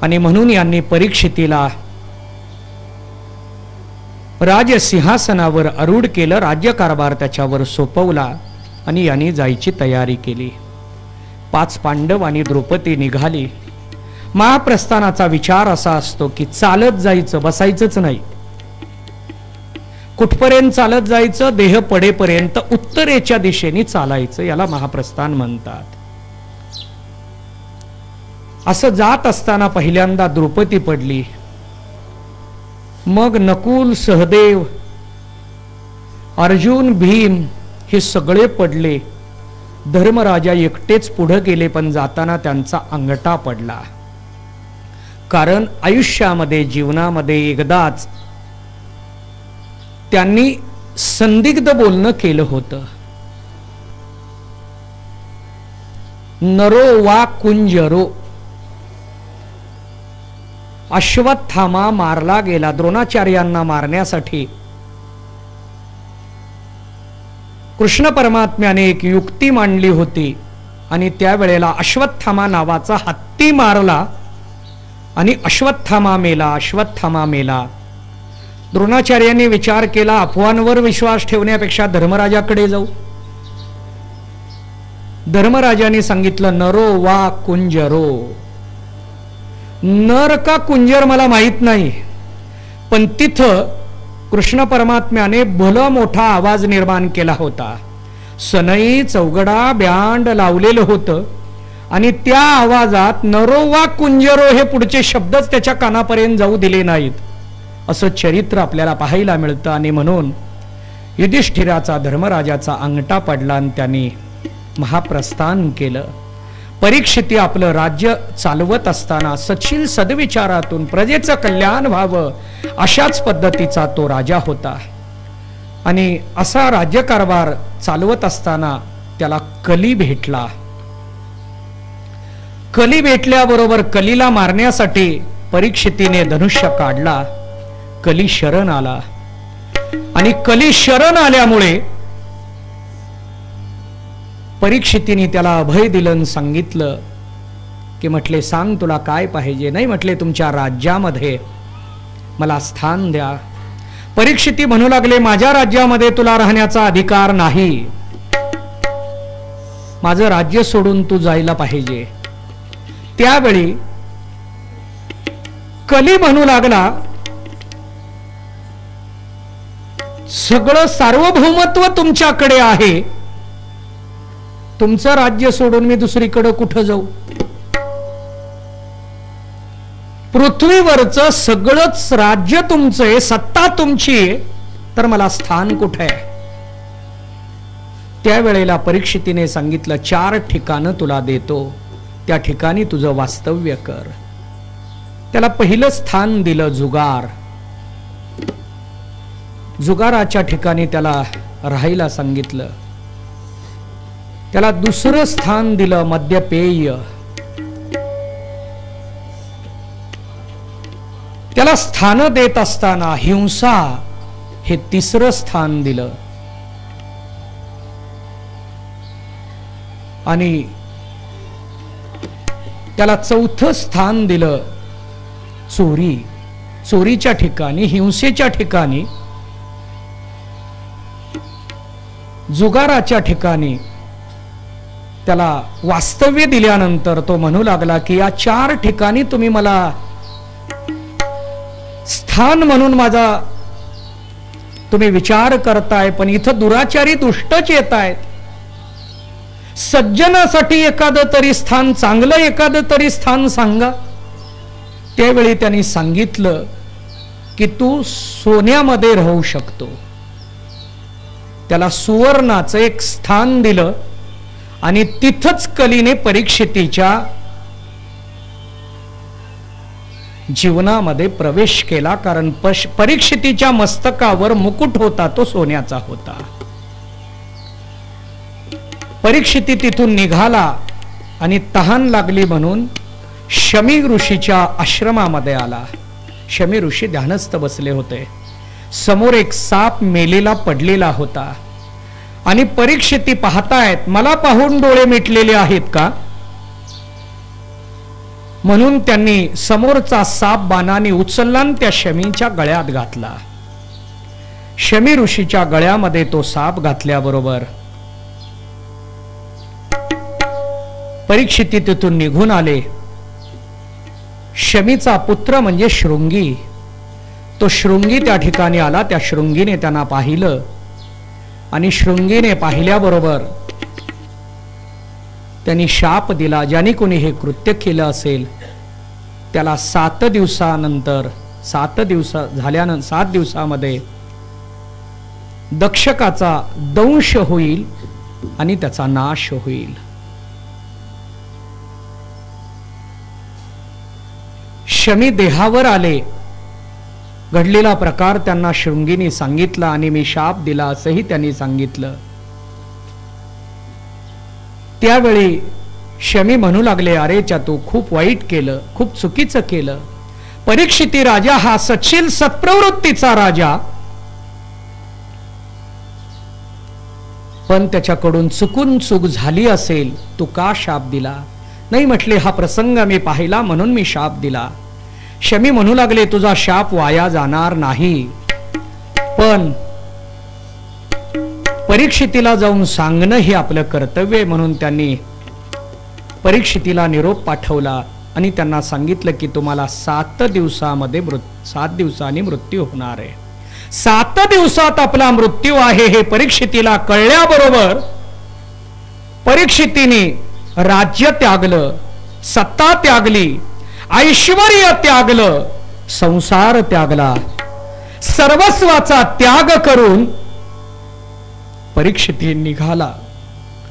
आणि म्हणून यांनी परीक्षितीला राजसिंहासनावर आरूढ केलं, राज्यकारभार त्याच्यावर सोपवला आणि यांनी जायची तयारी केली. 5 पांडव आणि द्रौपदी निघाली. महाप्रस्थानाचा विचार असा असतो की चालत जायचं, बसायचंच नाही. कुठपर्यंत चालत जायचं? देह पडेपर्यंत उत्तरेच्या दिशेने चालायचं, याला महाप्रस्थान म्हणतात. असं जात असताना पहिल्यांदा द्रौपदी पडली, मग नकुल, सहदेव, अर्जुन, भीम हे सगळे पडले. धर्मराजा एकटेच पुढे गेले, पण जाताना त्यांचा अंगठा पडला. कारण आयुष्यामध्ये, जीवनामध्ये एकदाच त्यांनी संदिग्ध बोलणं केलं होतं. नरो वा कुंजरो. अश्वत्थामा मारला गेला. द्रोणाचार्यांना मारण्यासाठी कृष्ण परमात्म्याने एक युक्ती मांडली होती आणि त्यावेळेला अश्वत्थामा नावाचा हत्ती मारला आणि अश्वत्थामा मेला. अश्वत्थामा मेला. द्रोणाचार्यांनी विचार केला, अफवांवर विश्वास ठेवण्यापेक्षा धर्मराजाकडे जाऊ. धर्मराजाने सांगितलं, नरो वा कुंजरो. नर का कुंजर मला माहित नाही, पण तिथं कृष्ण परमात्म्याने भला मोठा आवाज निर्माण केला होता. सनई चौगडा बँड लावलेलं होतं आणि त्या आवाजात नरो वा कुंजरो हे पुढचे शब्दच त्याच्या कानापर्यंत जाऊ दिले नाहीत. असं चरित्र आपल्याला पाहायला मिळतं. आणि म्हणून युधिष्ठिराचा धर्मराजाचा अंगठा पडला आणि त्यांनी महाप्रस्थान केलं. परीक्षिती आपलं राज्य चालवत असताना सचिल सद्विचारातून प्रजेचं कल्याण व्हावं अशाच पद्धतीचा तो राजा होता. आणि असा राज्यकारभार चालवत असताना त्याला कली भेटला. कली भेटल्याबरोबर कलीला मारण्यासाठी परीक्षितीने धनुष्य काढला. कली शरण आला आणि कली शरण आल्यामुळे परीक्षितीने त्याला अभय दिलं, सांगितलं की म्हटले सांग तुला काय पाहिजे. नाही म्हटले तुमच्या राज्यामध्ये मला स्थान द्या. परीक्षिती म्हणू लागले माझ्या राज्यामध्ये तुला राहण्याचा अधिकार नाही, माझं राज्य सोडून तू जायला पाहिजे. त्यावेळी कली म्हणू लागला सगळं सार्वभौमत्व तुमच्याकडे आहे, तुमचं राज्य सोडून मी दुसरीकडे कुठं जाऊ. पृथ्वीवरचं सगळंच राज्य तुमचं आहे, सत्ता तुमची आहे, तर मला स्थान कुठे आहे. त्यावेळेला परीक्षितीने सांगितलं 4 ठिकाणं तुला देतो, त्या ठिकाणी तुझं वास्तव्य कर. त्याला पहिलं स्थान दिलं जुगार. जुगाराच्या ठिकाणी त्याला राहायला सांगितलं. त्याला दुसरं स्थान दिलं मद्यपेय. त्याला स्थान देत असताना हिंसा हे तिसरं स्थान दिलं. आणि त्याला चौथं स्थान दिलं चोरी. चोरीच्या ठिकाणी, हिंसेच्या ठिकाणी, जुगाराच्या ठिकाणी त्याला वास्तव्य दिल्यानंतर तो म्हणू लागला की या 4 ठिकाणी तुम्ही मला स्थान म्हणून माझा तुम्ही विचार करताय, पण इथं दुराचारी दुष्टच येत आहेत. सज्जनासाठी एखादं तरी स्थान, चांगलं एखादं तरी स्थान सांगा. त्यावेळी त्यांनी सांगितलं की तू सोन्यामध्ये राहू शकतो. त्याला सुवर्णाचं एक स्थान दिलं आणि तिथंच कलीने परीक्षितीच्या जीवनामध्ये प्रवेश केला. कारण परीक्षितीच्या मस्तकावर मुकुट होता तो सोन्याचा होता. परीक्षिती तिथून निघाला आणि तहान लागली म्हणून शमी ऋषीच्या आश्रमामध्ये आला. शमी ऋषी ध्यानस्थ बसले होते. समोर एक साप मेलेला पडलेला होता आणि परीक्षिती पाहतायत. मला पाहून डोळे मिटलेले आहेत का म्हणून त्यांनी समोरचा साप बाणाने उचलला आणि त्या शमीच्या गळ्यात घातला. शमी ऋषीच्या गळ्यामध्ये तो साप घातल्याबरोबर परीक्षिती तिथून निघून आले. शमीचा पुत्र म्हणजे शृंगी, तो शृंगी त्या ठिकाणी आला. त्या शृंगीने त्यांना पाहिलं आणि शृंगीने पाहिल्याबरोबर त्यांनी शाप दिला. ज्याने कोणी हे कृत्य केलं असेल त्याला 7 दिवसानंतर 7 दिवसामध्ये दक्षकाचा दंश होईल आणि त्याचा नाश होईल. शमी देहावर आले. घडलेला प्रकार त्यांना शृंगीने सांगितला आणि मी शाप दिला असंही त्यांनी सांगितलं. त्यावेळी शमी म्हणू लागले, अरे तू खूप वाईट केलं, खूप चुकीचं केलं. परीक्षिती राजा हा सच्शील सत्प्रवृत्तीचा राजा, पण त्याच्याकडून चुकून चूक झाली असेल, तू का शाप दिला? नाही म्हटले, हा प्रसंग मी पाहिला म्हणून मी शाप दिला. शमी म्हणू लागले, तुझा शाप वाया जाणार नाही, पण परीक्षितीला जाऊन सांगणं हे आपलं कर्तव्य म्हणून त्यांनी परीक्षितीला निरोप पाठवला आणि त्यांना सांगितलं की तुम्हाला 7 दिवसांनी मृत्यू होणार आहे. 7 दिवसात आपला मृत्यू आहे हे परीक्षितीला कळल्याबरोबर परीक्षितीने राज्य त्यागलं, सत्ता त्यागली, ऐश्वर्य त्यागलं, संसार त्यागला. सर्वस्वाचा त्याग करून परीक्षिती निघाला.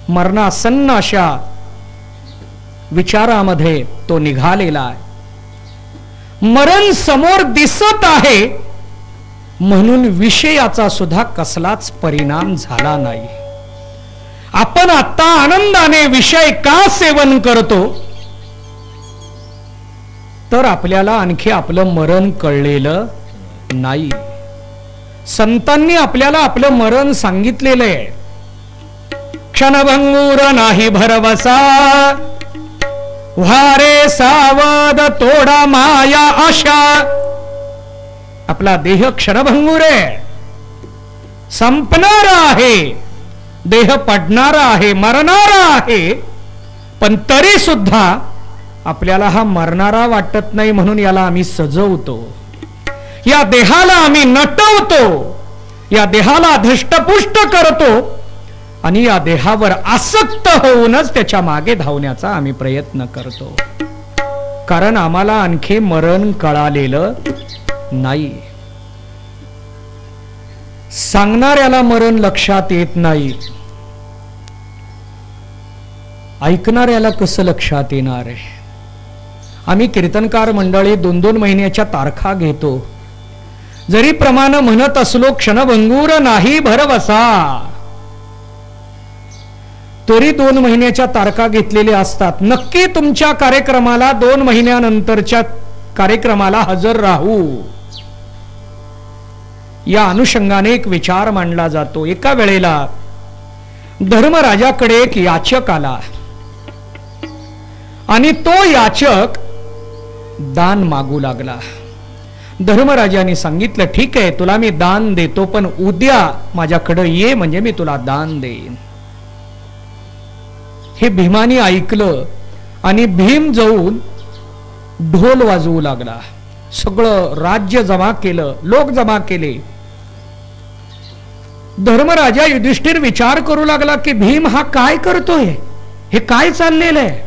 मरणासन्न अशा विचारामध्ये तो निघालेला आहे. मरण समोर दिसत आहे म्हणून विषयाचा सुद्धा कसलाच परिणाम झाला नाही. आपण आता आनंदाने विषय का सेवन करतो तर आपल्याला आणखी आपलं मरण कळलेलं नाही. संतांनी आपल्याला आपलं मरण सांगितलेलं आहे. क्षणभंगूर नाही भरवसा, व्हारे सावध तोडा माया आशा. आपला देह क्षणभंगूर आहे, संपणारा आहे, देह पडणारा आहे, मरणारा आहे, पण तरी सुद्धा आपल्याला हा मरणारा वाटत नाही म्हणून याला आम्ही सजवतो, या देहाला आम्ही नटवतो, या देहाला धष्टपुष्ट करतो आणि या देहावर आसक्त होऊनच त्याच्या मागे धावण्याचा आम्ही प्रयत्न करतो. कारण आम्हाला आणखी मरण कळालेलं नाही. सांगणाऱ्याला मरण लक्षात येत नाही, ऐकणाऱ्याला कसं लक्षात येणार आहे? आम्ही कीर्तनकार मंडळी 2-2 महिन्याच्या तारखा घेतो. जरी प्रमाण म्हणत असलो क्षणभंगूर नाही भरवसा, तरी 2 महिन्याच्या तारखा घेतलेल्या असतात. नक्की तुमच्या कार्यक्रमाला 2 महिन्यानंतरच्या कार्यक्रमाला हजर राहू, या अनुषंगाने एक विचार मांडला जातो. एका वेळेला धर्मराजाकडे एक याचक आला आणि तो याचक दान मागू लागला. धर्मराजाने सांगितलं, ठीक आहे, तुला मी दान देतो, पण उद्या माझ्याकडे ये, म्हणजे मी तुला दान देईन. हे भीमाने ऐकलं आणि भीम जाऊन ढोल वाजवू लागला. सगळं राज्य जमा केलं, लोक जमा केले. धर्मराजा युधिष्ठिर विचार करू लागला की भीम हा काय करतोय, हे काय चाललेलं आहे.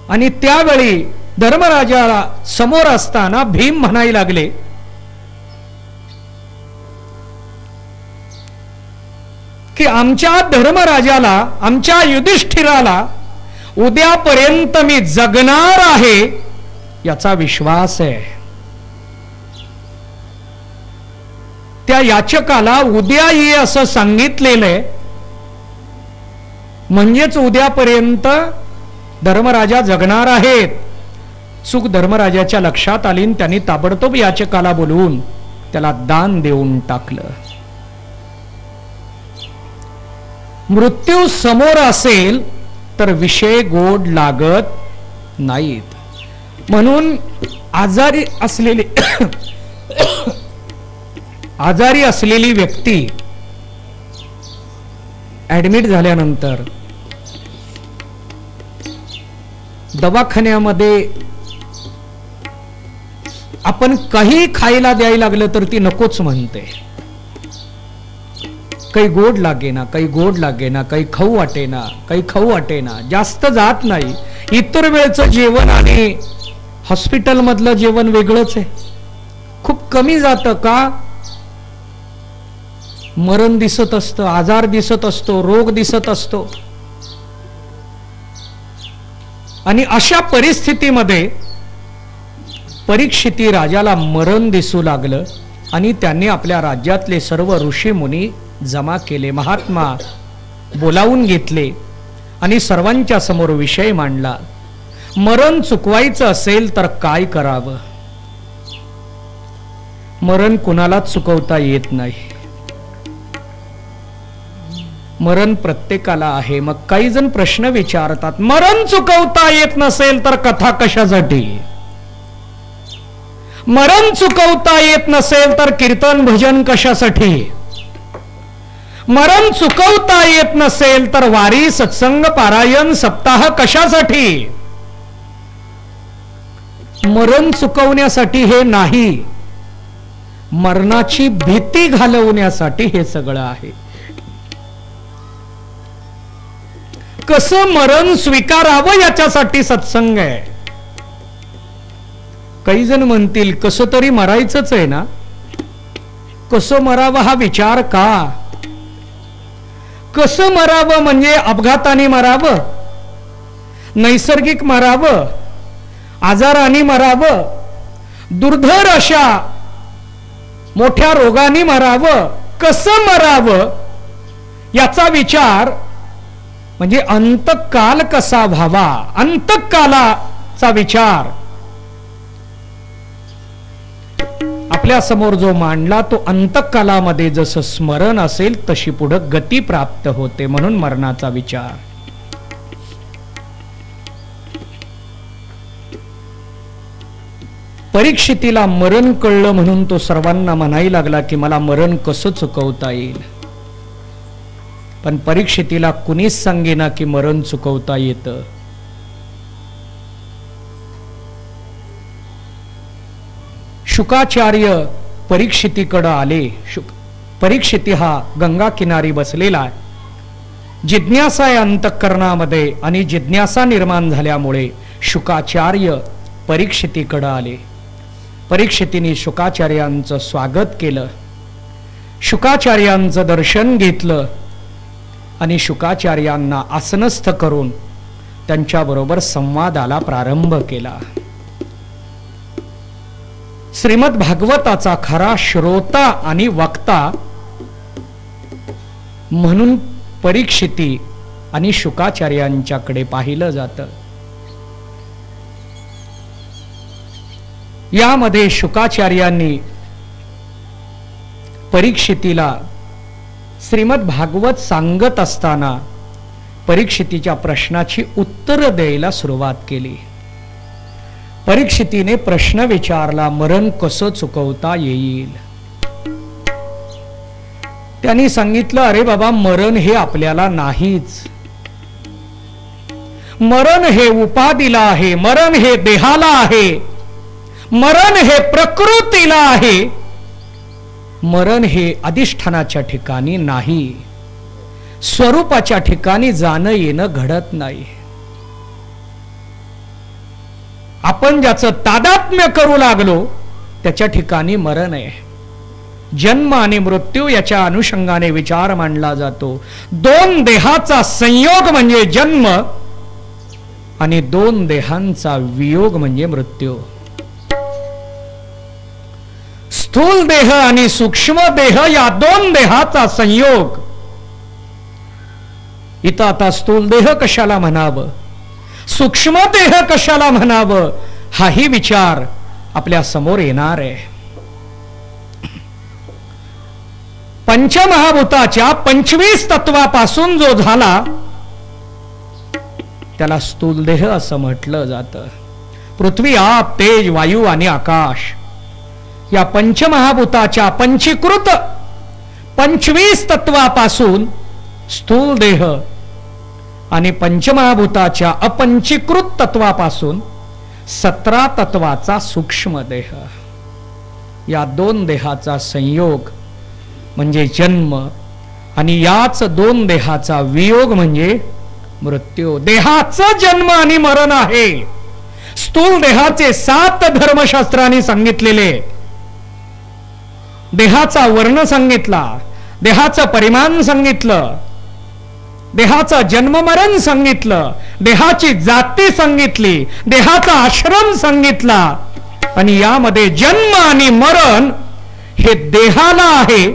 आणि त्यावेळी धर्मराजाला समोर असताना भीम म्हणायला लागले, की आमच्या धर्मराजाला, आमच्या युधिष्ठिराला उद्यापर्यंत मी जगणार आहे याचा विश्वास आहे. त्या याचकाला उद्या ये असं सांगितलेलं आहे, म्हणजेच उद्यापर्यंत धर्मराजा जगणार आहेत. चूक धर्मराजाच्या लक्षात आली, त्यांनी ताबडतोब याचकाला बोलवून त्याला दान देऊन टाकलं. मृत्यू समोर असेल तर विषय गोड लागत नाहीत. म्हणून आजारी असलेली व्यक्ती ऍडमिट झाल्यानंतर दवाखान्यामध्ये आपण काही खायला द्यायला लागलं तर ती नकोच म्हणते. काही गोड लागेना, काही गोड लागेना, काही खाऊ वाटेना, काही खाऊ वाटेना, जास्त जात नाही. इतर वेळचं जेवण आणि हॉस्पिटल मधलं जेवण वेगळंच आहे. खूप कमी जातं का? मरण दिसत असतं, आजार दिसत असतो, रोग दिसत असतो. आणि अशा परिस्थितीमध्ये परीक्षिती राजाला मरण दिसू लागलं आणि त्यांनी आपल्या राज्यातले सर्व ऋषी मुनी जमा केले, महात्मा बोलावून घेतले आणि सर्वांच्या समोर विषय मांडला. मरण चुकवायचं असेल तर काय करावं? मरण कुणालाच चुकवता येत नाही. मरण प्रत्येकाला आहे. मग काही जण प्रश्न विचारतात, मरण चुकवता येत नसेल तर कथा कशासाठी? मरण चुकवता येत नसेल तर कीर्तन भजन कशासाठी? मरण चुकवता येत नसेल तर वारी सत्संग पारायण सप्ताह कशासाठी? मरण चुकवण्यासाठी हे नाही, मरणाची भीती घालवण्यासाठी हे सगळं आहे. कसं मरण स्वीकारावं याच्यासाठी सत्संग आहे. काही जण म्हणतील कसं तरी मरायचंच आहे ना, कसं मरावं हा विचार का? कसं मरावं म्हणजे अपघाताने मरावं, नैसर्गिक मरावं, आजाराने मरावं, दुर्धर अशा मोठ्या रोगाने मरावं, कसं मरावं याचा विचार म्हणजे अंतकाल कसा व्हावा, अंतकालाचा विचार आपल्या समोर जो मांडला तो अंतकालामध्ये जसं स्मरण असेल तशी पुढे गती प्राप्त होते. म्हणून मरणाचा विचार. परीक्षितीला मरण कळलं म्हणून तो सर्वांना म्हणायला लागला की मला मरण कसं चुकवता येईल. पण परीक्षितीला कुणीच सांगेना की मरण चुकवता येतं. शुकाचार्य परीक्षितीकडे आले. परीक्षिती हा गंगा किनारी बसलेला आहे. जिज्ञासा आहे अंतःकरणामध्ये आणि जिज्ञासा निर्माण झाल्यामुळे शुकाचार्य परीक्षितीकडे आले. परीक्षितीने शुकाचार्यांचं स्वागत केलं, शुकाचार्यांचं दर्शन घेतलं आणि शुकाचार्यांना आसनस्थ करून त्यांच्याबरोबर संवादाला प्रारंभ केला. श्रीमद भागवताचा खरा श्रोता आणि वक्ता म्हणून परीक्षिती आणि शुकाचार्यांच्याकडे पाहिलं जातं. यामध्ये शुकाचार्यांनी परीक्षितीला श्रीमद भागवत सांगत असताना परीक्षितीच्या प्रश्नाची उत्तर द्यायला सुरुवात केली. परीक्षितीने प्रश्न विचारला, मरण कसं चुकवता येईल? त्यांनी सांगितलं, अरे बाबा, मरण हे आपल्याला नाहीच. मरण हे उपाधीला आहे, मरण हे देहाला आहे, मरण हे प्रकृतीला आहे, मरण हे अधिष्ठानाच्या ठिकाणी नाही, स्वरूपाच्या ठिकाणी जाणं येणं घडत नाही. आपण ज्याचं तादात्म्य करू लागलो त्याच्या ठिकाणी मरण आहे. जन्म आणि मृत्यू याच्या अनुषंगाने विचार मांडला जातो. दोन देहाचा संयोग म्हणजे जन्म आणि दोन देहांचा वियोग म्हणजे मृत्यू. स्थूल देह आणि सूक्ष्म देह या दोन देहाचा संयोग. इथं आता स्थूल देह कशाला म्हणावं, सूक्ष्म देह कशाला म्हणावं, हाही विचार आपल्या समोर येणार आहे. पंचमहाभूताच्या 25 तत्वापासून जो झाला त्याला स्थूल देह असं म्हटलं जातं. पृथ्वी, आप, तेज, वायू आणि आकाश या पंचमहाभूताच्या पंचीकृत 25 तत्वापासून स्थूल देह आणि पंचमहाभूताच्या अपंचीकृत तत्वापासून 17 तत्वाचा सूक्ष्म देह. या दोन देहाचा संयोग म्हणजे जन्म आणि याच दोन देहाचा वियोग म्हणजे मृत्यू. देहाचं जन्म आणि मरण आहे. स्थूल देहाचे 7 धर्मशास्त्रांनी सांगितलेले. देहाचा वर्ण सांगितला, देहाचं परिमाण सांगितलं, देहाचं जन्म मरण सांगितलं, देहाची जाती सांगितली, देहाचा आश्रम सांगितला. आणि यामध्ये जन्म आणि मरण हे देहाला आहे,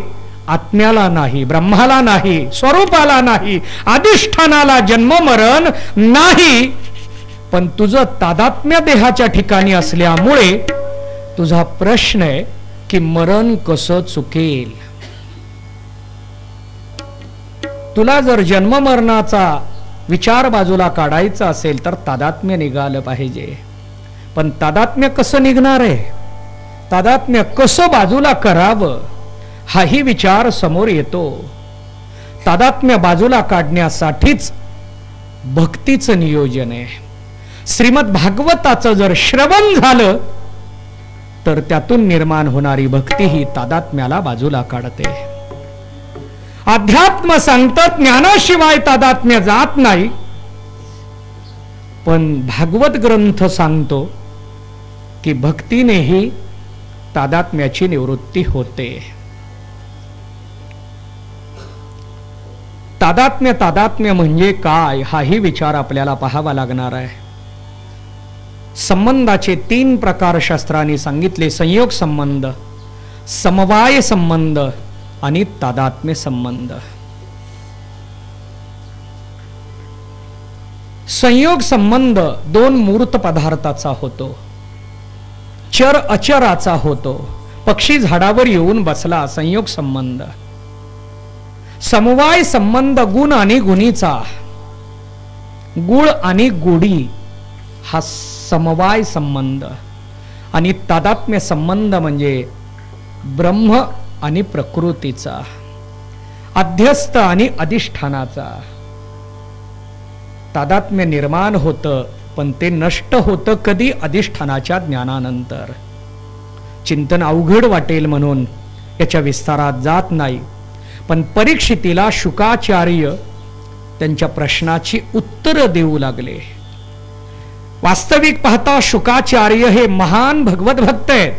आत्म्याला नाही, ब्रह्माला नाही, स्वरूपाला नाही, अधिष्ठानाला जन्म मरण नाही. पण तुझं तादात्म्य देहाच्या ठिकाणी असल्यामुळे तुझा प्रश्न आहे की मरण कसं चुकेल. तुला जर जन्म मरणाचा विचार बाजूला काढायचा असेल तर तादात्म्य निघालं पाहिजे. पण तादात्म्य कसं निघणार आहे, तादात्म्य कसं बाजूला करावं हाही विचार समोर येतो. तादात्म्य बाजूला काढण्यासाठीच भक्तीचं नियोजन आहे. श्रीमद भागवताचं जर श्रवण झालं तर त्यातून निर्माण होणारी भक्ती ही तादात्म्याला बाजूला काढते. अध्यात्म सांगतात ज्ञानाशिवाय तादात्म्य जात नाही, पण भागवत ग्रंथ सांगतो की भक्तीनेही तादात्म्याची निवृत्ती होते. तादात्म्य म्हणजे काय हाही विचार आपल्याला पाहावा लागणार आहे. संबंधाचे 3 प्रकार शास्त्रांनी सांगितले. संयोग संबंध, समवाय संबंध आणि तादात्म्य संबंध. संयोग संबंध 2 मूर्त पदार्थाचा होतो, चर अचराचा होतो. पक्षी झाडावर येऊन बसला, संयोग संबंध. समवाय संबंध गुण आणि गुणीचा, गुळ आणि गोडी हा समवाय संबंध. आणि तादात्म्य संबंध म्हणजे ब्रह्म आणि प्रकृतीचा, अध्यस्त आणि अधिष्ठानाचा. तादात्म्य निर्माण होतं पण ते नष्ट होतं कधी, अधिष्ठानाच्या ज्ञानानंतर. चिंतन अवघड वाटेल म्हणून याच्या विस्तारात जात नाही. पण परीक्षितीला शुकाचार्य त्यांच्या प्रश्नाची उत्तरं देऊ लागले. वास्तविक पाहता शुकाचार्य हे महान भगवत भक्त आहेत.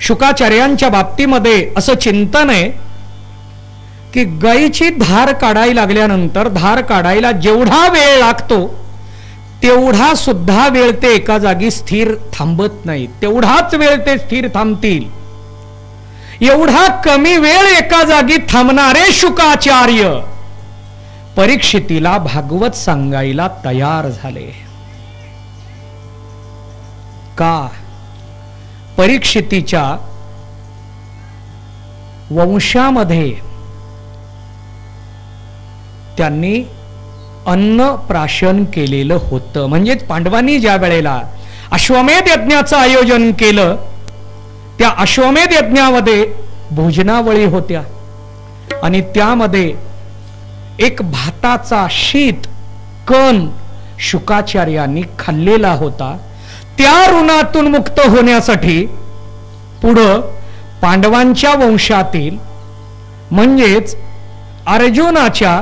शुकाचार्यांच्या बाबतीमध्ये असं चिंतन आहे की गायीची धार काढायला लागल्यानंतर धार काढायला जेवढा वेळ लागतो तेवढा सुद्धा वेळ ते एका जागी स्थिर थांबत नाही, तेवढाच वेळ ते स्थिर थांबतील. एवढा कमी वेळ एका जागी थांबणारे शुकाचार्य परीक्षितीला भागवत सांगायला तयार झाले. का? परीक्षितीच्या वंशामध्ये त्यांनी अन्न प्राशन केलेलं होतं. म्हणजेच पांडवांनी ज्या वेळेला अश्वमेध यज्ञाचं आयोजन केलं त्या अश्वमेध यज्ञामध्ये भोजनावळी होत्या आणि त्यामध्ये एक भाताचा शीत कण शुकाचार्यांनी खाल्लेला होता. त्या ऋणातून मुक्त होण्यासाठी पुढं पांडवांच्या वंशातील म्हणजेच अर्जुनाच्या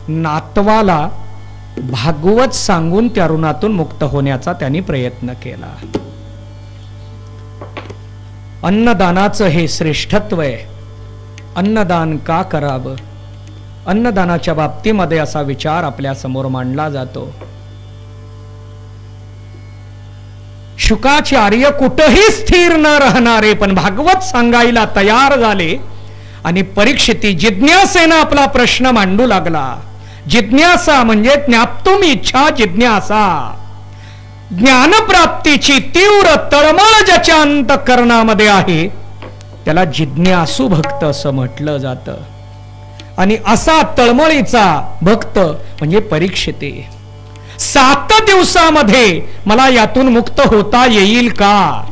नातवाला भागवत सांगून त्या ऋणातून मुक्त होण्याचा त्यांनी प्रयत्न केला. अन्नदानाचं हे श्रेष्ठत्व आहे. अन्नदान का करावं? अन्नदानाच्या बाबतीमध्ये असा विचार आपल्या समोर मांडला जातो. शुकाचार्य कुठेही स्थिर न राहणारे पण भागवत सांगायला तयार झाले आणि परीक्षिती जिज्ञासेनं आपला प्रश्न मांडू लागला. जिज्ञासा म्हणजे ज्ञाप्तुम इच्छा जिज्ञासा. ज्ञानप्राप्तीची तीव्र तळमळ ज्याच्या अंतःकरणामध्ये आहे त्याला जिज्ञासू भक्त असं म्हटलं जातं. आणि असा तळमळीचा भक्त म्हणजे परीक्षिती. 7 दिवसामध्ये मला यातून मुक्त होता येईल का?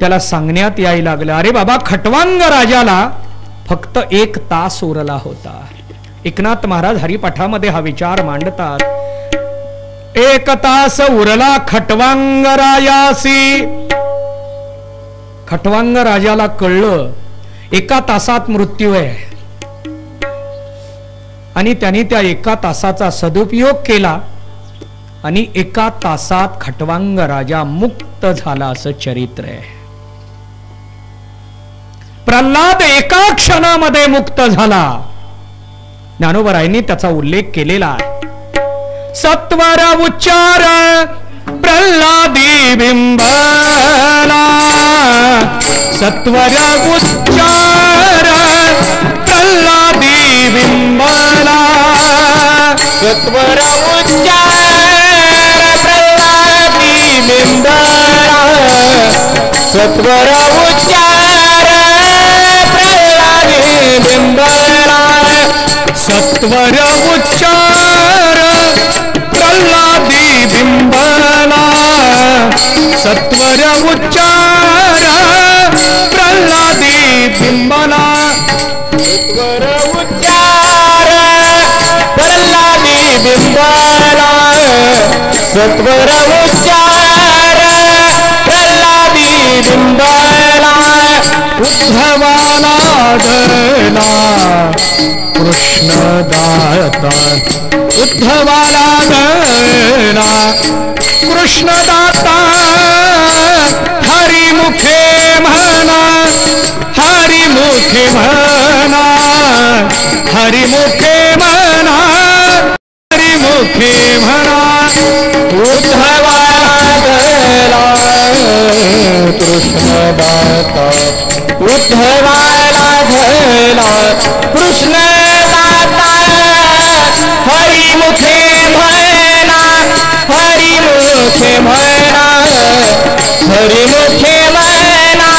त्याला सांगण्यात यायला लागलं, अरे बाबा, खटवांग राजाला फक्त 1 तास उरला होता. एकनाथ महाराज हरिपाठामध्ये हा विचार मांडतात. 1 तास उरला खटवांग रायासी. खटवांग राजाला कळलं 1 तासात मृत्यू आहे आणि त्यांनी त्या 1 तासाचा सदुपयोग केला आणि 1 तासात खटवांग राजा मुक्त झाला असं चरित्र आहे. प्रल्हाद 1 क्षणामध्ये मुक्त झाला. ज्ञानोबरायांनी त्याचा उल्लेख केलेला आहे. सत्वर उच्चार प्रल्हादी बिंबला. सत्वर उच्चार प्रल्हादी बिंबला. सत्वर उच्चार प्रल्हादी बिंबला. सत्वर उच्चार प्रल्हादी बिंबला. सत्वर उच्चार प्रल्हादी बिंबला. सत्वर उच्चार प्रल्हादी बिंबला. सत्वर उच्चार प्रल्हादी बिंबला. सत्वर उच्चार प्रल्हादी बिंबला. उद्धवाला धरला कृष्ण दाता. उद्धवाला धरला कृष्ण दाता. हरिमुखे म्हणा, हरिमुखे म्हणा, हरिमुखे म्हणा, हरिमुखे म्हणा. उद्धवाला धरला कृष्ण दाता. उद्धवाला धरला कृष्ण दाता. हरिमुखे म्हणा, हरिमुखे म्हणा, हरिमुखे म्हणा,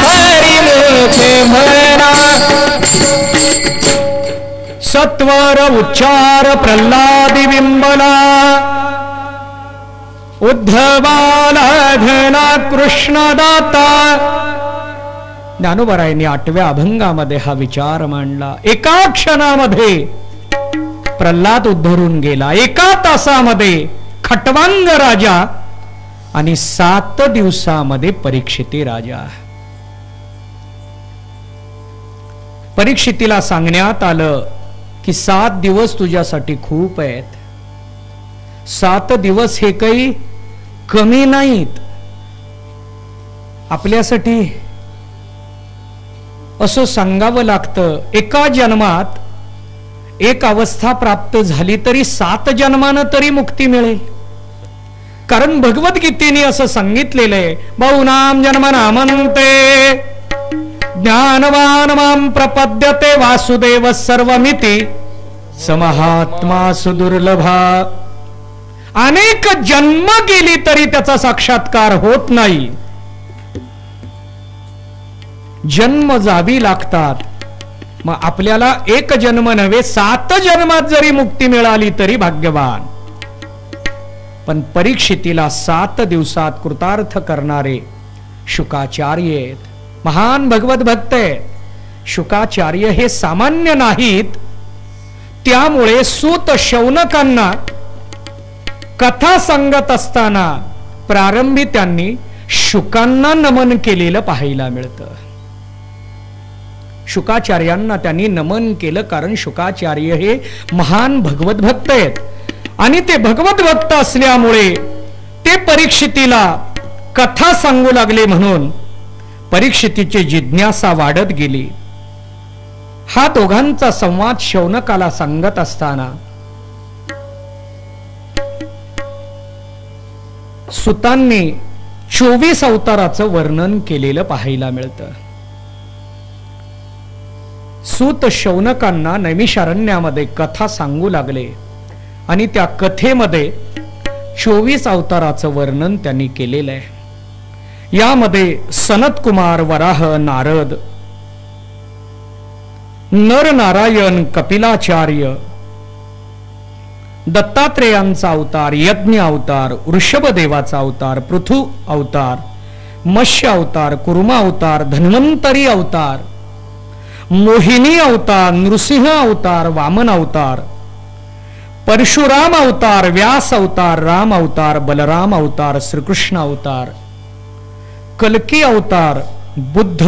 हरिमुखे म्हणा. सत्वर उच्चार प्रल्हादी बिंबला. उद्धवाला धना कृष्णदाता. ज्ञानोबरायांनी 8व्या अभंगामध्ये हा विचार मांडला. 1 क्षणामध्ये प्रल्हाद उद्धरून गेला. 1 तासामध्ये खटवांग राजा आणि 7 दिवसामध्ये परीक्षिती राजा. परीक्षितीला सांगण्यात आलं की 7 दिवस तुझ्यासाठी खूप आहेत. 7 दिवस हे काही कमी नाहीत आपल्यासाठी असं सांगावं लागतं. 1 जन्मात 1 अवस्था प्राप्त झाली तरी 7 जन्मानं तरी मुक्ती मिळेल. कारण भगवद्गीतेने असं सांगितलेलं आहे, बहुनाम जन्मनामन्ते ज्ञानवान मां प्रपद्यते वासुदेव सर्वमिति समहात्मा सुदुर्लभा. अनेक जन्म गेली तरी त्याचा साक्षात्कार होत नाही. जन्म जावी लागतात. मग आपल्याला 1 जन्म नव्हे 7 जन्मात जरी मुक्ती मिळाली तरी भाग्यवान. पण परीक्षितीला 7 दिवसात कृतार्थ करणारे शुकाचार्य आहेत. महान भगवत भक्त आहेत. शुकाचार्य हे सामान्य नाहीत. त्यामुळे सूत शौनकांना कथा सांगत असताना प्रारंभी त्यांनी शुकांना नमन केलेलं पाहायला मिळतं. शुकाचार्यांना त्यांनी नमन केलं, कारण शुकाचार्य हे महान भगवत भक्त आहेत आणि ते भगवत भक्त असल्यामुळे ते परीक्षितीला कथा सांगू लागले. म्हणून परीक्षितीची जिज्ञासा वाढत गेली. हा दोघांचा संवाद शौनकाला सांगत असताना सुतांनी 24 अवताराचं वर्णन केलेलं पाहायला मिळतं. सूत शौनकांना नैमिषारण्यामध्ये कथा सांगू लागले आणि त्या कथेमध्ये 24 अवताराचं वर्णन त्यांनी केलेलं आहे. यामध्ये सनत कुमार, वराह, नारद, नर नारायण, कपिलाचार्य, दत्तात्रेयांचा अवतार, यज्ञ अवतार, वृषभदेवाचा अवतार, पृथु अवतार, मत्स्य अवतार, कुर्मा अवतार, धन्वंतरी अवतार, मोहिनी अवतार, नृसिंह अवतार, वामन अवतार, परशुराम अवतार, व्यास अवतार, राम अवतार, बलराम अवतार, श्रीकृष्ण अवतार, कल्की अवतार, बुद्ध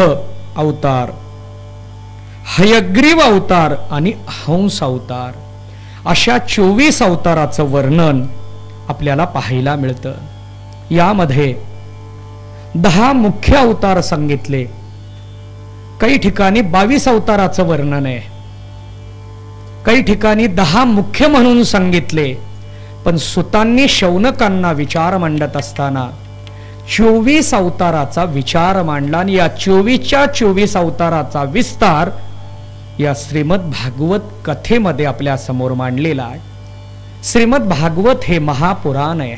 अवतार, हयग्रीव अवतार आणि हंस अवतार, अशा 24 अवताराचं वर्णन आपल्याला पाहायला मिळतं. यामध्ये 10 मुख्य अवतार सांगितले. काही ठिकाणी 22 अवताराचं वर्णन आहे, काही ठिकाणी 10 मुख्य म्हणून सांगितले. पण सुतांनी शौनकांना विचार मांडत असताना 24 अवताराचा विचार मांडला आणि या 24च्या 24 अवताराचा विस्तार या श्रीमद भागवत कथेमध्ये आपल्या समोर मांडलेला आहे. श्रीमद भागवत हे महापुराण आहे.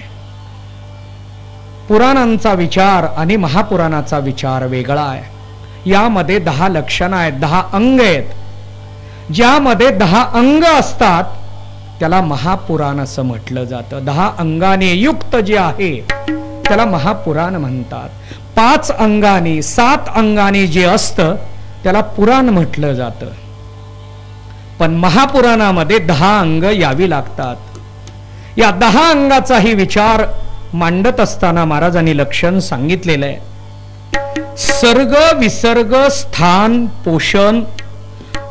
पुराणांचा विचार आणि महापुराणाचा विचार वेगळा आहे. यामध्ये 10 लक्षणं आहेत, 10 अंग आहेत. ज्यामध्ये 10 अंग असतात त्याला महापुराण असं म्हटलं जातं. 10 अंगाने युक्त जे आहे त्याला महापुराण म्हणतात. 5 अंगाने 7 अंगाने जे असतं त्याला पुराण म्हटलं जातं. पण महापुराणामध्ये 10 अंग यावी लागतात. या 10 अंगाचाही विचार मांडत असताना महाराजांनी लक्षण सांगितलेलं आहे. सर्ग, विसर्ग, स्थान, पोषण,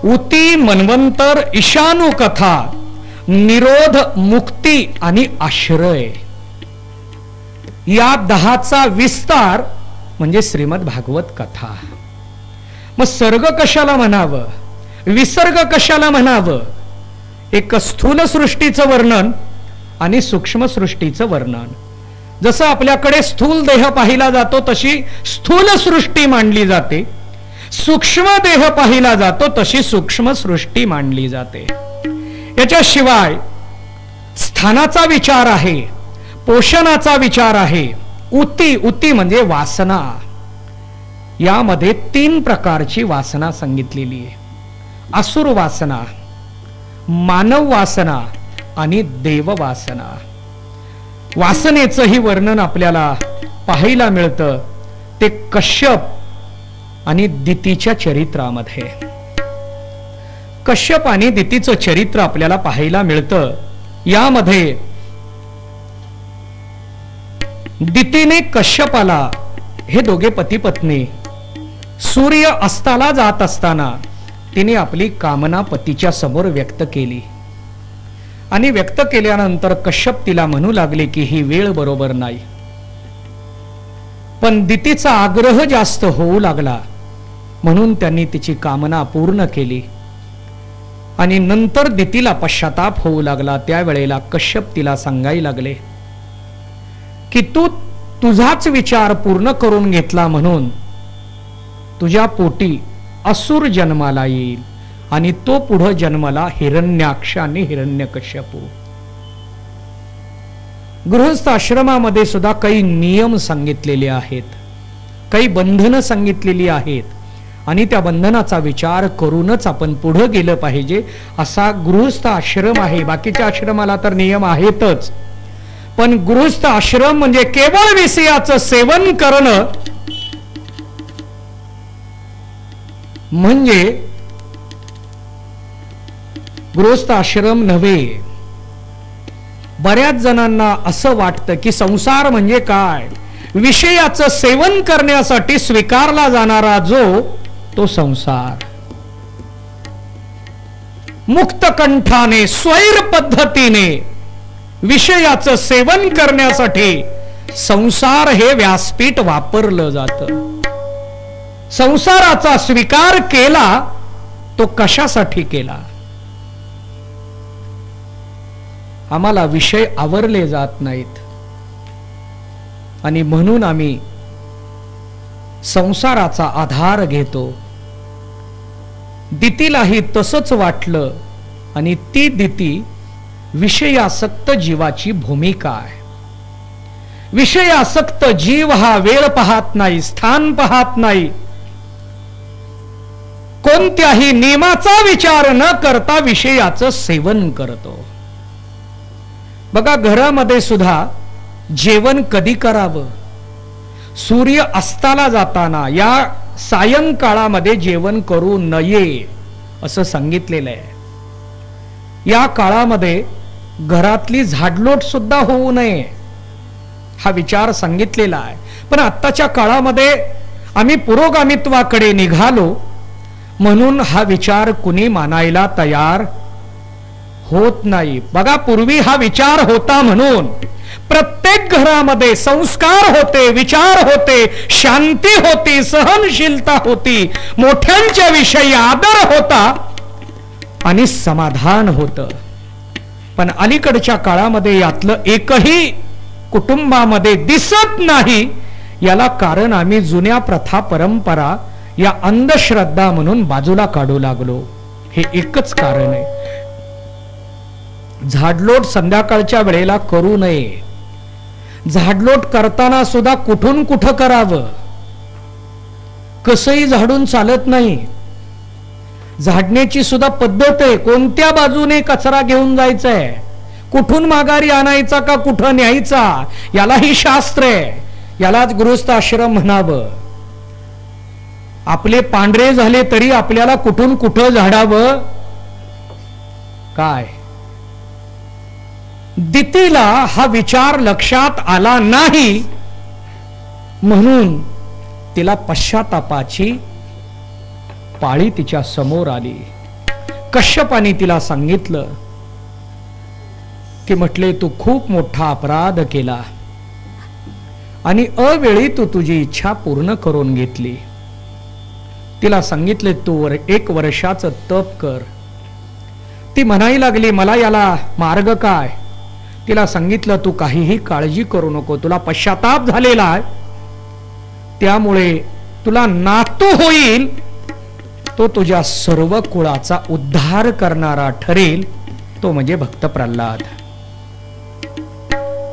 उती, मन्वंतर, ईशानु कथा, निरोध, मुक्ती आणि आश्रय, या 10चा विस्तार म्हणजे श्रीमद भागवत कथा. मग सर्ग कशाला म्हणावं, विसर्ग कशाला म्हणावं? एक स्थूल सृष्टीचं वर्णन आणि सूक्ष्म सृष्टीचं वर्णन. जसं आपल्याकडे स्थूल देह पाहिला जातो तशी स्थूल सृष्टी मांडली जाते, सूक्ष्म देह पाहिला जातो तशी सूक्ष्म सृष्टी मांडली जाते. याच्याशिवाय स्थानाचा विचार आहे, पोषणाचा विचार आहे, उती, उती म्हणजे वासना. यामध्ये 3 प्रकारची वासना सांगितलेली आहे. असुर वासना, मानव वासना आणि देव वासना. वासनेचंही वर्णन आपल्याला पाहायला मिळतं ते कश्यप आणि दितीच्या चरित्रामध्ये. कश्यप आणि दितीचं चरित्र आपल्याला पाहायला मिळतं. यामध्ये दितीने कश्यपाला, हे दोघे पती पत्नी, सूर्य अस्ताला जात असताना तिने आपली कामना पतीच्या समोर व्यक्त केली आणि व्यक्त केल्यानंतर कश्यप तिला म्हणू लागले की ही वेळ बरोबर नाही. पण दितीचा आग्रह जास्त होऊ लागला म्हणून त्यांनी तिची कामना पूर्ण केली आणि नंतर दितीला पश्चाताप होऊ लागला. त्यावेळेला कश्यप तिला सांगायला लागले की तू तुझाच विचार पूर्ण करून घेतला म्हणून तुझ्या पोटी असुर जन्माला येईल आणि तो पुढे जन्माला हिरण्याक्ष आणि हिरण्यकश्यपू. गृहस्थ आश्रमामध्ये सुद्धा काही नियम सांगितलेले आहेत, काही बंधनं सांगितलेली आहेत आणि त्या बंधनाचा विचार करूनच आपण पुढे गेलं पाहिजे. असा गृहस्थ आश्रम आहे. बाकीच्या आश्रमाला तर नियम आहेतच, पण गृहस्थ आश्रम म्हणजे केवळ विषयाचं सेवन करणं म्हणजे गृहस्थ आश्रम नव्हे. बऱ्याच जणांना असं वाटतं की संसार म्हणजे काय, विषयाचं सेवन करण्यासाठी स्वीकारला जाणारा जो तो संसार. मुक्त कंठाने स्वैर पद्धतीने विषयाचं सेवन करण्यासाठी संसार हे व्यासपीठ वापरलं जातं. संसाराचा स्वीकार केला तो कशासाठी केला? आम्हाला विषय आवरले जात नाहीत आणि म्हणून आम्ही संसाराचा आधार घेतो. दितीलाही तसंच वाटलं आणि ती दिती विषयासक्त जीवाची भूमिका आहे. विषयासक्त जीव हा वेळ पाहत नाही, स्थान पाहत नाही, कोणत्याही नियमाचा विचार न करता विषयाचं सेवन करतो. बघा, घरामध्ये सुद्धा जेवण कधी करावं? सूर्य अस्ताला जाताना या सायंकाळामध्ये जेवण करू नये असं सांगितलेलं आहे. या काळामध्ये घरातली झाडलोट सुद्धा होऊ नये हा विचार सांगितलेला आहे. पण आत्ताच्या काळामध्ये आम्ही पुरोगामित्वाकडे निघालो म्हणून हा विचार कुणी मानायला तयार होत नाही. बघा, पूर्वी हा विचार होता म्हणून प्रत्येक घरामध्ये संस्कार होते, विचार होते, शांती होती, सहनशीलता होती, मोठ्यांच्या विषयी आदर होता आणि समाधान होतं. पण अलीकडच्या काळामध्ये यातलं एकही कुटुंबामध्ये दिसत नाही. याला कारण आम्ही जुन्या प्रथा परंपरा या अंधश्रद्धा म्हणून बाजूला काढू लागलो. हे एकच कारण आहे. झाडलोट संध्याकाळच्या वेळेला करू नये. झाडलोट करताना सुद्धा कुठून कुठं करावं? कसंही झाडून चालत नाही. झाडण्याची सुद्धा पद्धत आहे. कोणत्या बाजूने कचरा घेऊन जायचा आहे, कुठून माघारी आणायचा का कुठं न्यायचा, यालाही शास्त्र आहे. यालाच गृहस्थ आश्रम म्हणावं. आपले पांढरे झाले तरी आपल्याला कुठून कुठं झाडावं काय? दितीला हा विचार लक्षात आला नाही म्हणून तिला पश्चातापाची पाळी तिच्या समोर आली. कश्यपाने तिला सांगितलं की म्हटले, तू खूप मोठा अपराध केला आणि अवेळी तू तुझी इच्छा पूर्ण करून घेतली. तिला सांगितले, तू 1 वर्षाचं तप कर. ती म्हणायला लागली, मला याला मार्ग काय? तिला सांगितलं, तू काहीही काळजी करू नको, तुला पश्चाताप झालेला आहे, त्यामुळे तुला नातू होईल, तो तुझ्या सर्व कुळाचा उद्धार करणारा ठरेल, तो म्हणजे भक्त प्रल्हाद.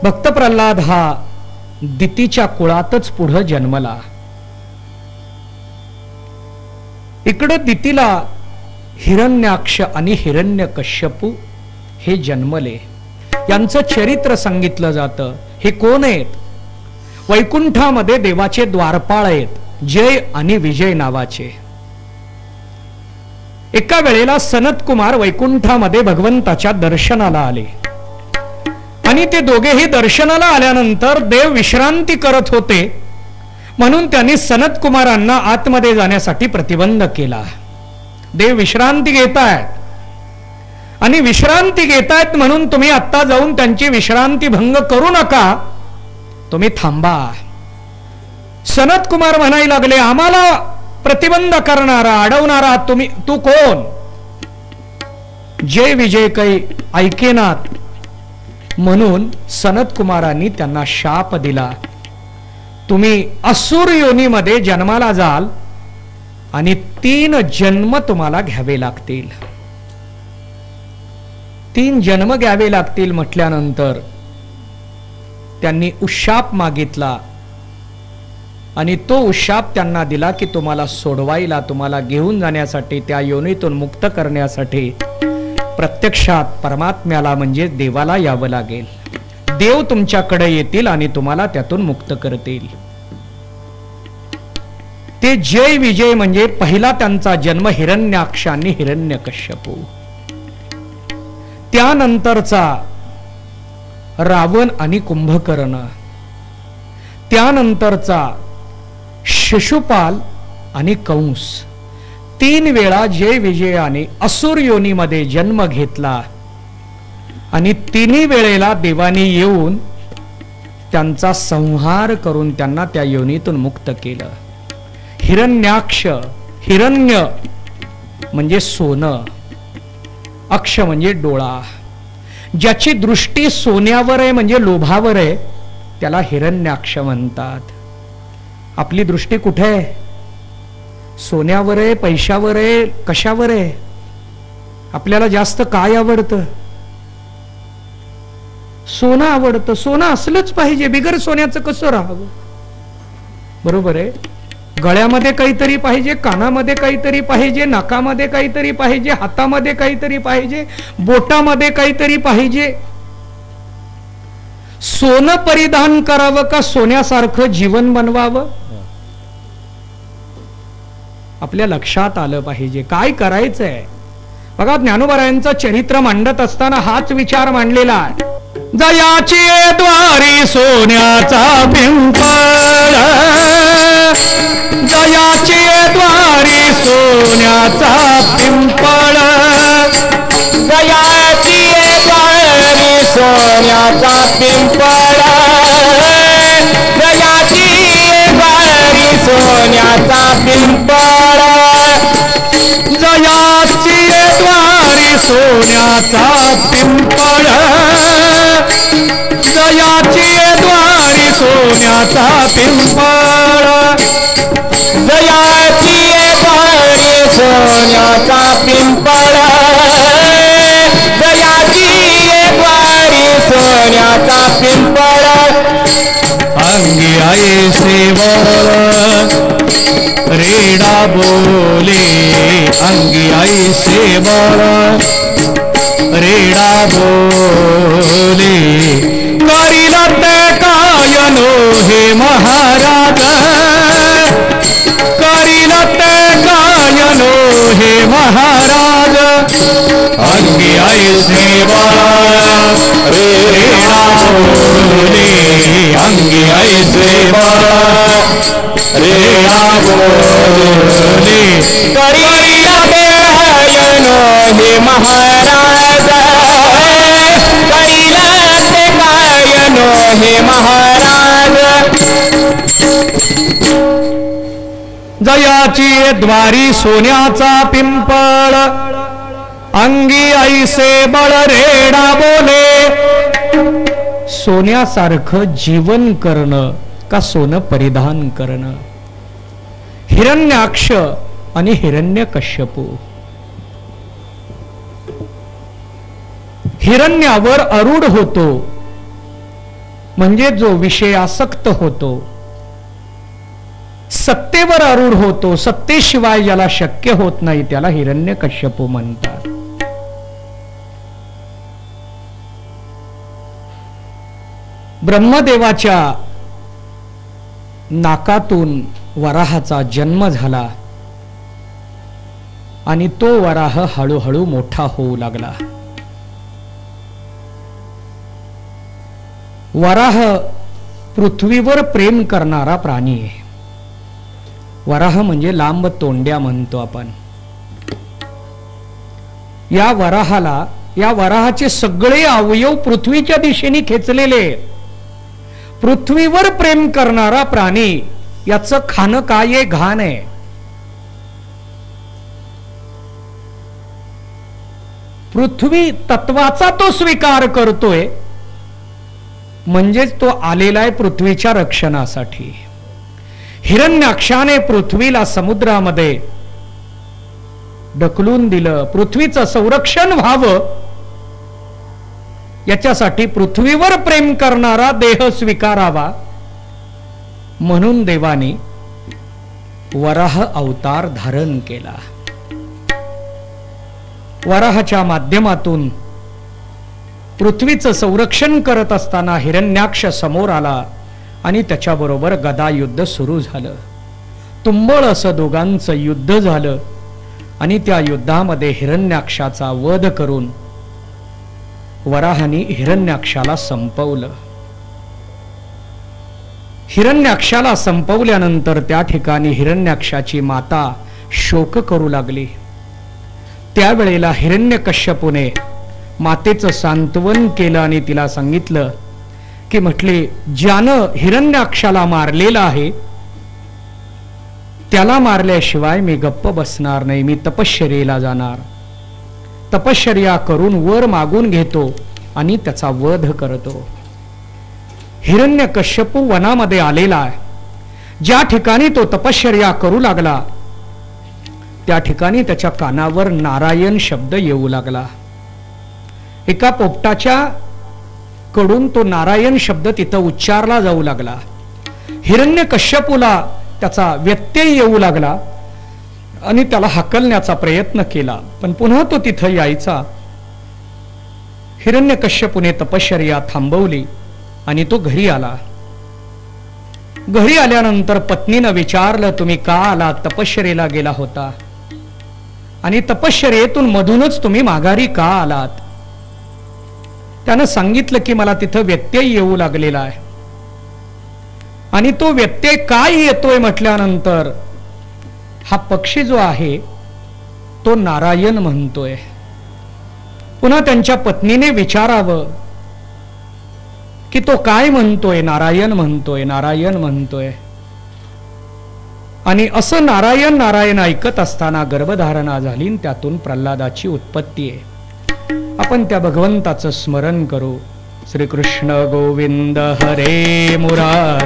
भक्त प्रल्हाद हा दितीच्या कुळातच पुढे जन्मला. इकडं दितीला हिरण्याक्ष आणि हिरण्यकश्यपू हे जन्मले. यांचं चरित्र सांगितलं जातं. हे कोण आहेत? वैकुंठामध्ये देवाचे द्वारपाळ आहेत, जय आणि विजय नावाचे. एका वेळेला सनत कुमार वैकुंठामध्ये भगवंताच्या दर्शनाला आले आणि ते दोघेही दर्शनाला आल्यानंतर देव विश्रांती करत होते म्हणून त्यांनी सनत कुमारांना आतमध्ये जाण्यासाठी प्रतिबंध केला. देव विश्रांती घेतायत आणि विश्रांती घेतायत म्हणून तुम्ही आत्ता जाऊन त्यांची विश्रांती भंग करू नका, तुम्ही थांबा. सनत कुमार म्हणायला लागले, आम्हाला प्रतिबंध करणारा, अडवणारा तू कोण? जय विजय काही ऐकेनात म्हणून सनत कुमारांनी त्यांना शाप दिला. तुम्ही असुर योनीमध्ये जन्माला जाल आणि 3 जन्म तुम्हाला घ्यावे लागतील. 3 जन्म घ्यावे लागतील म्हटल्यानंतर त्यांनी उशाप मागितला आणि तो उशाप त्यांना दिला की तुम्हाला सोडवायला, तुम्हाला घेऊन जाण्यासाठी, त्या योनीतून मुक्त करण्यासाठी प्रत्यक्षात परमात्म्याला म्हणजे देवाला यावं लागेल. देव तुमच्याकडे येतील आणि तुम्हाला त्यातून मुक्त करतील. ते जय विजय म्हणजे पहिला त्यांचा जन्म हिरण्याक्ष आणि हिरण्यकश्यपू. त्यानंतरचा रावण आणि कुंभकर्ण, त्यानंतरचा शिशुपाल आणि कंस, 3 वेळा जय विजयाने असुर योनीमध्ये जन्म घेतला आणि 3 वेळेला देवाने येऊन त्यांचा संहार करून त्यांना त्या योनीतून मुक्त केलं. हिरण्याक्ष, हिरण्य म्हणजे सोनं, अक्ष म्हणजे डोळा. ज्याची दृष्टी सोन्यावर आहे म्हणजे लोभावर आहे त्याला हिरण्याक्ष म्हणतात. आपली दृष्टी कुठे आहे? सोन्यावर आहे, पैशावर आहे, कशावर आहे? आपल्याला जास्त काय आवडतं? सोनं आवडतं. सोनं असलंच पाहिजे, बिगर सोन्याचं कसं राहावं? बरोबर आहे. गळ्यामध्ये काहीतरी पाहिजे, कानामध्ये काहीतरी पाहिजे, नाकामध्ये काहीतरी पाहिजे, हातामध्ये काहीतरी पाहिजे, बोटामध्ये काहीतरी पाहिजे. सोनं परिधान करावं का सोन्यासारखं जीवन बनवावं? आपल्या लक्षात आलं पाहिजे काय करायचंय. बघा, ज्ञानोबारायांचं चरित्र मांडत असताना हाच विचार मांडलेला आहे. जयाची द्वारी सोन्याचा पिंपळ, जयाची द्वारी सोन्याचा पिंपळ, जयाची द्वारी सोन्याचा पिंपळ, जयाची द्वारी सोन्याचा पिंपळ, जयाची द्वारी सोन्याचा पिंपळ, जयाची द्वारी सोन्याचा पिंपळ, जयाची द्वारी सोन्याचा पिंपळ, जयाची द्वारी सोन्याचा पिंपळ, अंगी ऐसे बळ रेडा बोले, अंगी ऐसे बळ रेडा बोले, करीला ते कायनो हे महाराज, करीला ते कायनो हे महाराज, अंगी ऐसे बळ रेडा बोले, अंगी ऐसे बळ रेडा बोले, करीला ते कायनो हे महाराज, करीला ते कायनो हे महाराज, जयाची द्वारी सोन्याचा पिंपळ, अंगी ऐसे बळ रेडा बोले. सोन्यासारखं जीवन करणं का सोनं परिधान करणं? हिरण्याक्ष आणि हिरण्यकश्यपू. हिरण्यावर आरूढ होतो म्हणजे जो विषयासक्त होतो, सत्तेवर आरूढ होतो, सत्तेशिवाय ज्याला शक्य होत नाही त्याला हिरण्यकश्यपू म्हणतात. ब्रह्मदेवाच्या नाकातून वराहाचा जन्म झाला आणि तो वराह हळूहळू मोठा होऊ लागला. वराह पृथ्वीवर प्रेम करणारा प्राणी आहे. वराह म्हणजे लांब तोंड्या म्हणतो आपण. या वराहाचे सगळे अवयव पृथ्वीच्या दिशेने खेचलेले. पृथ्वीवर प्रेम करणारा प्राणी, याचं खाणं काय आहे? घाण आहे. पृथ्वी तत्वाचा तो स्वीकार करतोय म्हणजेच तो आलेला आहे पृथ्वीच्या रक्षणासाठी. हिरण्याक्षाने पृथ्वीला समुद्रामध्ये ढकलून दिलं. पृथ्वीचं संरक्षण व्हावं याच्यासाठी पृथ्वीवर प्रेम करणारा देह स्वीकारावा म्हणून देवाने वराह अवतार धारण केला. वराहाच्या माध्यमातून पृथ्वीचं संरक्षण करत असताना हिरण्याक्ष समोर आला आणि त्याच्याबरोबर गदा युद्ध सुरू झालं. तुंबळ असं दोघांचं युद्ध झालं आणि त्या युद्धामध्ये हिरण्याक्षाचा वध करून वराहाने हिरण्याक्षाला संपवलं. हिरण्याक्षाला संपवल्यानंतर त्या ठिकाणी हिरण्याक्षाची माता शोक करू लागली. त्यावेळेला हिरण्यकश्यपूने मातेचं सांत्वन केलं आणि तिला सांगितलं की म्हटले, ज्यानं हिरण्याक्षाला मारलेलं आहे त्याला मारल्याशिवाय मी गप्प बसणार नाही. मी तपश्चर्येला जाणार, तपश्चर्या करून वर मागून घेतो आणि त्याचा वध करतो. हिरण्यकश्यपू वनामध्ये आलेला आहे. ज्या ठिकाणी तो तपश्चर्या करू लागला त्या ठिकाणी त्याच्या कानावर नारायण शब्द येऊ लागला. एका पोपटाच्या कडून तो नारायण शब्द तिथं उच्चारला जाऊ लागला. हिरण्यकश्यपूला त्याचा व्यत्यय येऊ लागला आणि त्याला हाकलण्याचा प्रयत्न केला, पण पुन्हा तो तिथं यायचा. हिरण्यकश्यपूने तपश्चर्या थांबवली आणि तो घरी आला. घरी आल्यानंतर पत्नीनं विचारलं, तुम्ही का आला? तपश्चर्येला गेला होता आणि तपश्चर्येतून मधूनच तुम्ही माघारी का आलात? त्यानं सांगितलं की मला तिथं व्यत्यय येऊ लागलेला आहे. आणि तो व्यत्यय काय येतोय म्हटल्यानंतर हा पक्षी जो आहे तो नारायण म्हणतोय. पुन्हा त्यांच्या पत्नीने विचारावं की तो काय म्हणतोय? नारायण म्हणतोय, नारायण म्हणतोय. आणि असं नारायण नारायण ऐकत असताना गर्भधारणा झाली, त्यातून प्रल्हादाची उत्पत्ती आहे. आपण त्या भगवंताचं स्मरण करू. श्रीकृष्ण गोविंद हरे मुरार,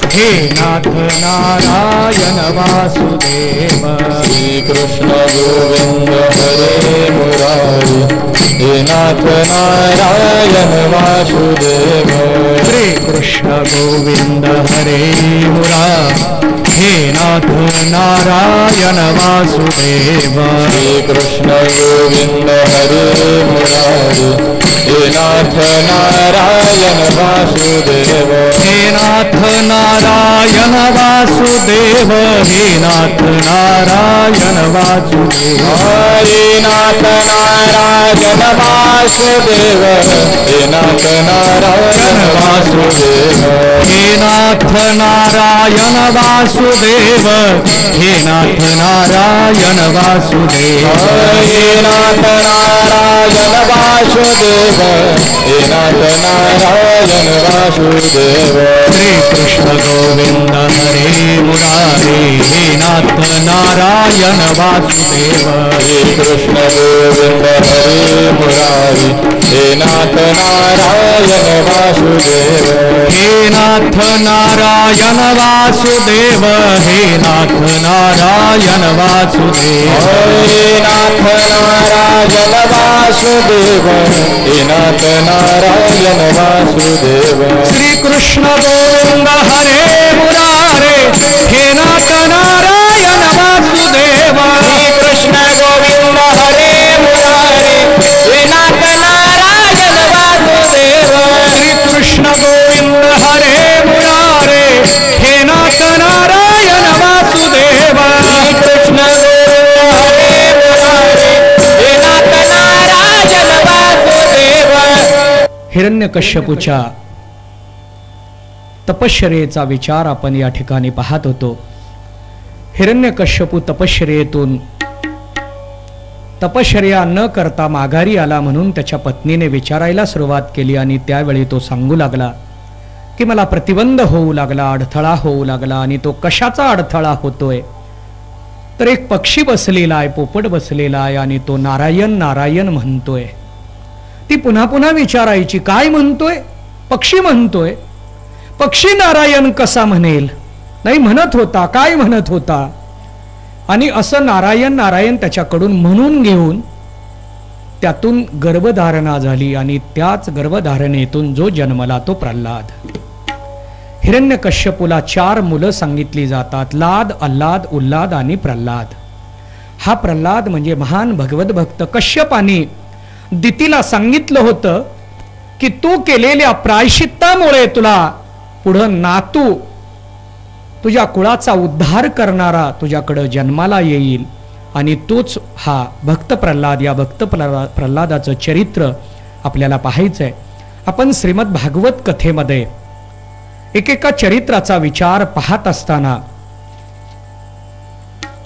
हे नाथ नारायण वासुदेव. श्रीकृष्ण गोविंद हरे मुरारी, हे नाथ नारायण वासुदेव. श्रीकृष्ण गोविंद हरे मुरार, हे नाथ नारायण वासुदेव. श्रीकृष्ण गोविंद हरे मुरारी, हे नाथ नारायण वासुदेव. हे नाथ नारायण वासुदेव, हे नाथ नारायण वासुदेव. हे नाथ नारायण वासुदेव, हे नाथ नारायण वासुदेव. हे नाथ नारायण वासुदेव, हे नाथ नारायण वासुदेव. हे नाथ नारायण वासुदेव, हे नाथ नारायण वासुदेव. श्रीकृष्ण गोविंद हरे मुरारे, हे नाथ नारायण वासुदेव. श्रीकृष्ण गोविंद हरे मुरारी, हे नाथ नारायण वासुदेव. हे नाथ नारायण वासुदेव, हे नाथ नारायण वासुदेव. हे नाथ नारायण वासुदेव, हे नाथ नारायण वासुदेव. श्रीकृष्ण गोविंद हरे मुरारे, हे नाथ नारायण वासुदेव. श्रीकृष्ण गोविंद हरे मुरारी, हे नाथ नारायण वासुदेव. श्रीकृष्ण गोविंद हरे मुरारे, हे नाथ नारायण वासुदेव. श्रीकृष्ण गोविंद हरे मुरारी, हे नाथ नारायण वासुदेव. हिरण्यकश्यपूच्या तपश्चर्येचा विचार आपण या ठिकाणी पाहत होतो. हिरण्यकश्यपू तपश्चर्येतून तपश्चर्या न करता माघारी आला म्हणून त्याच्या पत्नीने विचारायला सुरुवात केली आणि त्यावेळी तो सांगू लागला की मला प्रतिबंध होऊ लागला, अडथळा होऊ लागला. आणि तो कशाचा अडथळा होतोय? तर एक पक्षी बसलेला आहे, पोपट बसलेला आहे आणि तो नारायण नारायण म्हणतोय. ती पुन्हा पुन्हा विचारायची, काय म्हणतोय? पक्षी म्हणतोय. पक्षी नारायण कसा म्हणेल? नाही म्हणत होता, काय म्हणत होता? आणि असं नारायण नारायण त्याच्याकडून म्हणून घेऊन त्यातून गर्भधारणा झाली आणि त्याच गर्भधारणेतून जो जन्मला तो प्रल्हाद. हिरण्यकश्यपूला 4 मुलं सांगितली जातात, लाद, अल्लाद, उल्लाद आणि प्रल्हाद. हा प्रल्हाद म्हणजे महान भगवत भक्त. कश्यपाने दितीला सांगितलं होतं की तू केलेल्या प्रायश्चित्तामुळे तुला पुढं नातू, तुझ्या कुळाचा उद्धार करणारा तुझ्याकडं जन्माला येईल. आणि तोच हा भक्त प्रल्हाद. या भक्त प्रल्हादाचं चरित्र आपल्याला पाहायचंय. आपण श्रीमद भागवत कथेमध्ये एकेका चरित्राचा विचार पाहत असताना